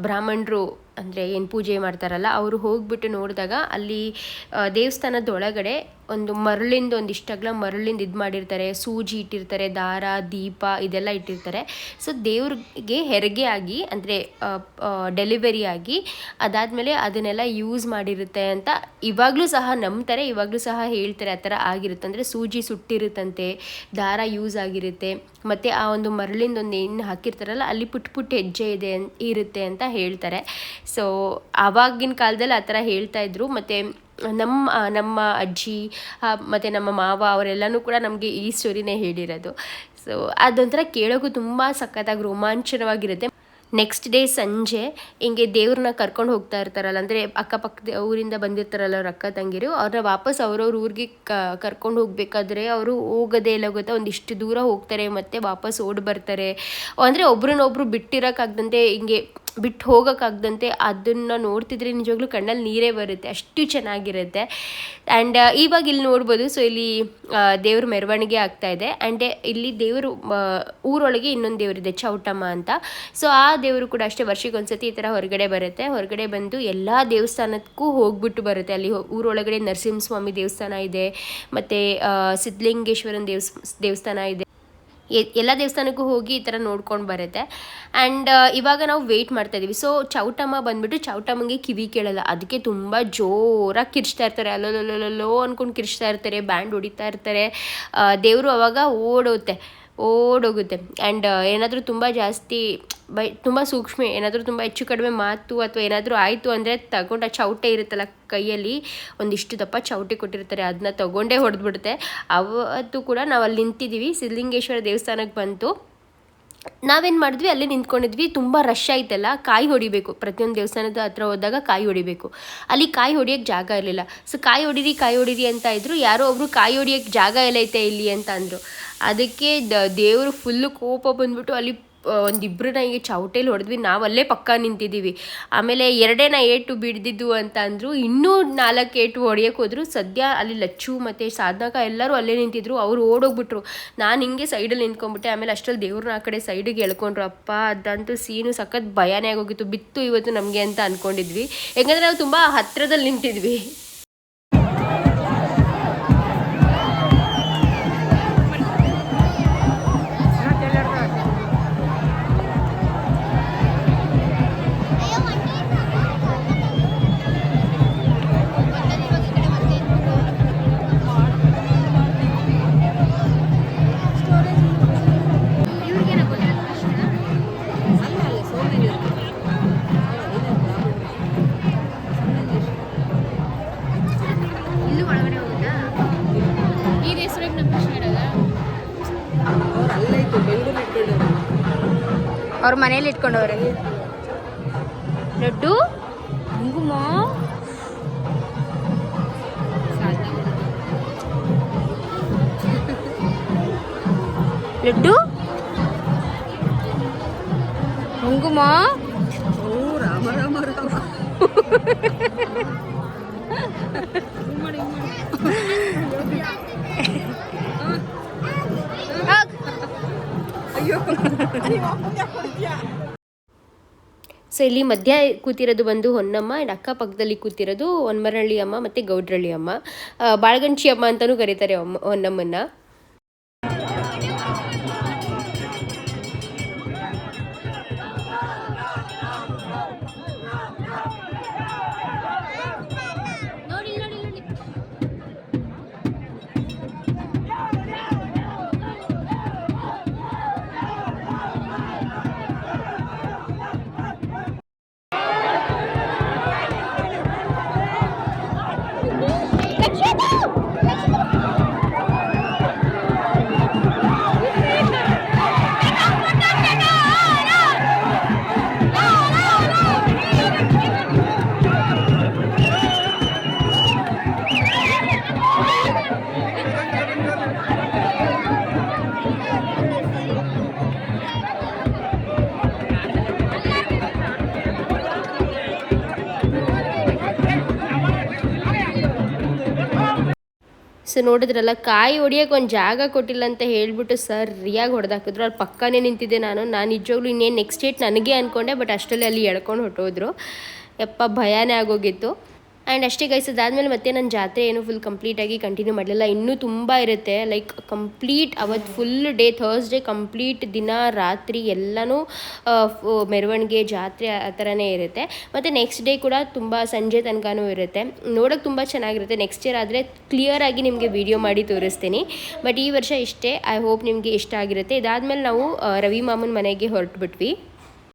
ಬ್ರಾಹ್ಮಣರು ಅಂದರೆ ಏನು ಪೂಜೆ ಮಾಡ್ತಾರಲ್ಲ ಅವರು ಹೋಗಿಬಿಟ್ಟು ನೋಡಿದಾಗ ಅಲ್ಲಿ ದೇವಸ್ಥಾನದೊಳಗಡೆ ಒಂದು ಮರಳಿಂದ ಒಂದಿಷ್ಟಗ್ಲ ಮರಳಿಂದ ಇದು ಮಾಡಿರ್ತಾರೆ, ಸೂಜಿ ಇಟ್ಟಿರ್ತಾರೆ, ದಾರ ದೀಪ ಇದೆಲ್ಲ ಇಟ್ಟಿರ್ತಾರೆ. ಸೊ ದೇವ್ರಿಗೆ ಹೆರಿಗೆ ಆಗಿ ಅಂದರೆ ಡೆಲಿವರಿ ಆಗಿ ಅದಾದಮೇಲೆ ಅದನ್ನೆಲ್ಲ ಯೂಸ್ ಮಾಡಿರುತ್ತೆ ಅಂತ ಇವಾಗಲೂ ಸಹ ನಂಬ್ತಾರೆ, ಇವಾಗಲೂ ಸಹ ಹೇಳ್ತಾರೆ ಆ ಥರ ಆಗಿರುತ್ತೆ. ಅಂದರೆ ಸೂಜಿ ಸುಟ್ಟಿರುತ್ತಂತೆ, ದಾರ ಯೂಸ್ ಆಗಿರುತ್ತೆ, ಮತ್ತು ಆ ಒಂದು ಮರಳಿಂದ ಒಂದು ಏನು ಹಾಕಿರ್ತಾರಲ್ಲ ಅಲ್ಲಿ ಪುಟ್ಟ ಹೆಜ್ಜೆ ಇರುತ್ತೆ ಅಂತ ಹೇಳ್ತಾರೆ. ಸೊ ಆವಾಗಿನ ಕಾಲದಲ್ಲಿ ಆ ಥರ ಹೇಳ್ತಾಯಿದ್ರು. ಮತ್ತು ನಮ್ಮ ಅಜ್ಜಿ ಮತ್ತು ನಮ್ಮ ಮಾವ ಅವರೆಲ್ಲನೂ ಕೂಡ ನಮಗೆ ಈ ಸ್ಟೋರಿನೇ ಹೇಳಿರೋದು. ಸೊ ಅದೊಂಥರ ಕೇಳೋಕ್ಕೂ ತುಂಬ ಸಖತ್ತಾಗಿ ರೋಮಾಂಚನವಾಗಿರುತ್ತೆ. ನೆಕ್ಸ್ಟ್ ಡೇ ಸಂಜೆ ಹಿಂಗೆ ದೇವ್ರನ್ನ ಕರ್ಕೊಂಡು ಹೋಗ್ತಾ ಇರ್ತಾರಲ್ಲ, ಅಂದರೆ ಅಕ್ಕಪಕ್ಕದ ಊರಿಂದ ಬಂದಿರ್ತಾರಲ್ಲ ಅವ್ರ ಅಕ್ಕ ತಂಗಿರು, ಅವ್ರನ್ನ ವಾಪಸ್ ಅವ್ರವ್ರ ಊರಿಗೆ ಕರ್ಕೊಂಡು ಹೋಗ್ಬೇಕಾದ್ರೆ ಅವರು ಹೋಗೋದೇ ಇಲ್ಲ ಗೊತ್ತಾ, ಒಂದಿಷ್ಟು ದೂರ ಹೋಗ್ತಾರೆ ಮತ್ತು ವಾಪಸ್ ಓಡಿ ಬರ್ತಾರೆ. ಅಂದರೆ ಒಬ್ರನ್ನೊಬ್ರು ಬಿಟ್ಟಿರೋಕ್ಕಾಗ್ದಂತೆ ಹಿಂಗೆ ಬಿಟ್ಟು ಹೋಗೋಕ್ಕಾಗ್ದಂತೆ ಅದನ್ನು ನೋಡ್ತಿದ್ರೆ ನಿಜವಾಗ್ಲೂ ಕಣ್ಣಲ್ಲಿ ನೀರೇ ಬರುತ್ತೆ, ಅಷ್ಟು ಚೆನ್ನಾಗಿರುತ್ತೆ. ಆ್ಯಂಡ್ ಇವಾಗ ಇಲ್ಲಿ ನೋಡ್ಬೋದು. ಸೊ ಇಲ್ಲಿ ದೇವ್ರ ಮೆರವಣಿಗೆ ಆಗ್ತಾಯಿದೆ. ಆ್ಯಂಡ್ ಇಲ್ಲಿ ದೇವರು ಊರೊಳಗೆ ಇನ್ನೊಂದು ದೇವರಿದೆ ಚೌಟಮ್ಮ ಅಂತ. ಸೊ ಆ ದೇವರು ಕೂಡ ಅಷ್ಟೇ ವರ್ಷಕ್ಕೊಂದ್ಸತಿ ಈ ಥರ ಹೊರಗಡೆ ಬರುತ್ತೆ. ಹೊರಗಡೆ ಬಂದು ಎಲ್ಲ ದೇವಸ್ಥಾನಕ್ಕೂ ಹೋಗ್ಬಿಟ್ಟು ಬರುತ್ತೆ. ಅಲ್ಲಿ ಊರೊಳಗಡೆ ನರಸಿಂಹಸ್ವಾಮಿ ದೇವಸ್ಥಾನ ಇದೆ, ಮತ್ತು ಸಿದ್ಧಲಿಂಗೇಶ್ವರನ ದೇವಸ್ಥಾನ ಇದೆ. ಎಲ್ಲ ದೇವಸ್ಥಾನಕ್ಕೂ ಹೋಗಿ ಈ ಥರ ನೋಡ್ಕೊಂಡು ಬರುತ್ತೆ. ಆ್ಯಂಡ್ ಇವಾಗ ನಾವು ವೆಯ್ಟ್ ಮಾಡ್ತಾಯಿದ್ದೀವಿ. ಸೊ ಚೌಟಮ್ಮ ಬಂದುಬಿಟ್ಟು ಚೌಟಮ್ಮಂಗೆ ಕಿವಿ ಕೇಳಲ್ಲ, ಅದಕ್ಕೆ ತುಂಬ ಜೋರಾಗಿ ಕಿರ್ಚ್ತಾ ಇರ್ತಾರೆ, ಅಲ್ಲೋ ಅಂದ್ಕೊಂಡು ಕಿರ್ಚ್ತಾ ಇರ್ತಾರೆ, ಬ್ಯಾಂಡ್ ಹೊಡಿತಾ ಇರ್ತಾರೆ. ದೇವರು ಅವಾಗ ಓಡೋಗುತ್ತೆ. ಆ್ಯಂಡ್ ಏನಾದರೂ ತುಂಬ ಜಾಸ್ತಿ ತುಂಬ ಸೂಕ್ಷ್ಮ, ಏನಾದರೂ ತುಂಬ ಹೆಚ್ಚು ಕಡಿಮೆ ಮಾತು ಅಥವಾ ಏನಾದರೂ ಆಯಿತು ಅಂದರೆ ತಗೊಂಡು ಆ ಚೌಟೆ ಇರುತ್ತಲ್ಲ ಕೈಯಲ್ಲಿ ಒಂದಿಷ್ಟು ದಪ್ಪ ಚೌಟೆ ಕೊಟ್ಟಿರ್ತಾರೆ, ಅದನ್ನ ತೊಗೊಂಡೇ ಹೊಡೆದ್ಬಿಡುತ್ತೆ. ಅವತ್ತು ಕೂಡ ನಾವು ಅಲ್ಲಿ ನಿಂತಿದ್ದೀವಿ, ಸಿದ್ಧಲಿಂಗೇಶ್ವರ ದೇವಸ್ಥಾನಕ್ಕೆ ಬಂತು. ನಾವೇನು ಮಾಡಿದ್ವಿ, ಅಲ್ಲೇ ನಿಂತ್ಕೊಂಡಿದ್ವಿ. ತುಂಬ ರಶ್ ಆಯ್ತಲ್ಲ, ಕಾಯಿ ಹೊಡಿಬೇಕು, ಪ್ರತಿಯೊಂದು ದೇವಸ್ಥಾನದ ಹತ್ರ ಹೋದಾಗ ಕಾಯಿ ಹೊಡಿಬೇಕು. ಅಲ್ಲಿ ಕಾಯಿ ಹೊಡಿಯೋಕ್ಕೆ ಜಾಗ ಇರಲಿಲ್ಲ. ಸೊ ಕಾಯಿ ಹೊಡೀರಿ ಅಂತ ಇದ್ರು. ಯಾರೋ ಒಬ್ಬರು ಕಾಯಿ ಹೊಡಿಯೋಕ್ಕೆ ಜಾಗ ಎಲ್ಲೈತೆ ಇಲ್ಲಿ ಅಂತ ಅಂದರು. ಅದಕ್ಕೆ ದೇವರು ಫುಲ್ಲು ಕೋಪ ಬಂದ್ಬಿಟ್ಟು ಅಲ್ಲಿ ಒಂದಿಬ್ಬರನ್ನ ಹೀಗೆ ಚೌಟೇಲಿ ಹೊಡೆದ್ವಿ. ನಾವು ಅಲ್ಲೇ ಪಕ್ಕ ನಿಂತಿದ್ದೀವಿ. ಆಮೇಲೆ 2 ಏಟು ಬಿಡ್ದಿದ್ದು ಅಂತ ಅಂದರು. ಇನ್ನೂ 4 ಏಟು ಹೊಡೆಯೋಕೆ ಹೋದ್ರು. ಸದ್ಯ ಅಲ್ಲಿ ಲಚ್ಚು ಮತ್ತು ಸಾಧಕ ಎಲ್ಲರೂ ಅಲ್ಲೇ ನಿಂತಿದ್ರು. ಅವರು ಓಡೋಗ್ಬಿಟ್ರು. ನಾನು ಹಿಂಗೆ ಸೈಡಲ್ಲಿ ನಿಂತ್ಕೊಂಡ್ಬಿಟ್ಟೆ. ಆಮೇಲೆ ಅಷ್ಟರಲ್ಲಿ ದೇವ್ರನ್ನ ಆ ಕಡೆ ಸೈಡಿಗೆ ಎಳ್ಕೊಂಡ್ರು. ಅಪ್ಪ ಅದಂತೂ ಸೀನು ಸಖತ್ ಭಯನೇ ಆಗೋಗಿತ್ತು. ಬಿತ್ತು ಇವತ್ತು ನಮಗೆ ಅಂತ ಅಂದ್ಕೊಂಡಿದ್ವಿ, ಯಾಕಂದರೆ ನಾವು ತುಂಬ ಹತ್ತಿರದಲ್ಲಿ ನಿಂತಿದ್ವಿ. ಅವ್ರ ಮನೇಲಿ ಇಟ್ಕೊಂಡವ್ರೆ. ಲಡ್ಡು ಕುಂಕುಮ ಲಡ್ಡು ಕುಂಕುಮ ರಾಮ ರಾಮ ರಾಮ. ಸೊ ಇಲ್ಲಿ ಮಧ್ಯ ಕೂತಿರೋದು ಬಂದು ಹೊನ್ನಮ್ಮ ಆ್ಯಂಡ್ ಅಕ್ಕಪಕ್ಕದಲ್ಲಿ ಕೂತಿರೋದು ಹೊನ್ಮರಳ್ಳಿ ಅಮ್ಮ ಮತ್ತು ಗೌಡ್ರಳ್ಳಿ ಅಮ್ಮ. ಬಾಳಗಂಚಿ ಅಮ್ಮ ಅಂತಲೂ ಕರೀತಾರೆ ಹೊನ್ನಮ್ಮನ್ನ. ಸೊ ನೋಡಿದ್ರಲ್ಲ, ಕಾಯಿ ಹೊಡಿಯೋಕೆ ಒಂದು ಜಾಗ ಕೊಟ್ಟಿಲ್ಲ ಅಂತ ಹೇಳ್ಬಿಟ್ಟು ಸರಿಯಾಗಿ ಹೊಡೆದಾಕಿದ್ರು. ಅಲ್ಲಿ ಪಕ್ಕನೇ ನಿಂತಿದ್ದೆ ನಾನು ನಿಜವಾಗ್ಲೂ ಇನ್ನೇನು ನೆಕ್ಸ್ಟ್ ಡೇಟ್ ನನಗೆ ಅಂದ್ಕೊಂಡೆ, ಬಟ್ ಅಷ್ಟರಲ್ಲಿ ಅಲ್ಲಿ ಎಳ್ಕೊಂಡು ಹೊಟ್ಟೋದ್ರು. ಯಪ್ಪ ಭಯನೇ ಆಗೋಗಿತ್ತು. ಆ್ಯಂಡ್ ಅಷ್ಟೇ ಗೈಸ್, ಅದಾದಮೇಲೆ ಮತ್ತೆ ನನ್ನ ಜಾತ್ರೆ ಏನು ಫುಲ್ ಕಂಪ್ಲೀಟಾಗಿ ಕಂಟಿನ್ಯೂ ಮಾಡಲಿಲ್ಲ. ಇನ್ನೂ ತುಂಬ ಇರುತ್ತೆ, ಲೈಕ್ ಕಂಪ್ಲೀಟ್ ಅವತ್ತು ಫುಲ್ ಡೇ ಥರ್ಸ್ಡೇ ಕಂಪ್ಲೀಟ್ ದಿನ ರಾತ್ರಿ ಎಲ್ಲನೂ ಮೆರವಣಿಗೆ ಜಾತ್ರೆ ಆ ಥರನೇ ಇರುತ್ತೆ. ಮತ್ತು ನೆಕ್ಸ್ಟ್ ಡೇ ಕೂಡ ತುಂಬ ಸಂಜೆ ತನಕನೂ ಇರುತ್ತೆ. ನೋಡೋಕೆ ತುಂಬ ಚೆನ್ನಾಗಿರುತ್ತೆ. ನೆಕ್ಸ್ಟ್ ಇಯರ್ ಆದರೆ ಕ್ಲಿಯರಾಗಿ ನಿಮಗೆ ವಿಡಿಯೋ ಮಾಡಿ ತೋರಿಸ್ತೀನಿ. ಬಟ್ ಈ ವರ್ಷ ಇಷ್ಟೇ. ಐ ಹೋಪ್ ನಿಮಗೆ ಇಷ್ಟ ಆಗಿರುತ್ತೆ. ಇದಾದಮೇಲೆ ನಾವು ರವಿ ಮಾಮನ ಮನೆಗೆ ಹೊರಟುಬಿಟ್ವಿ.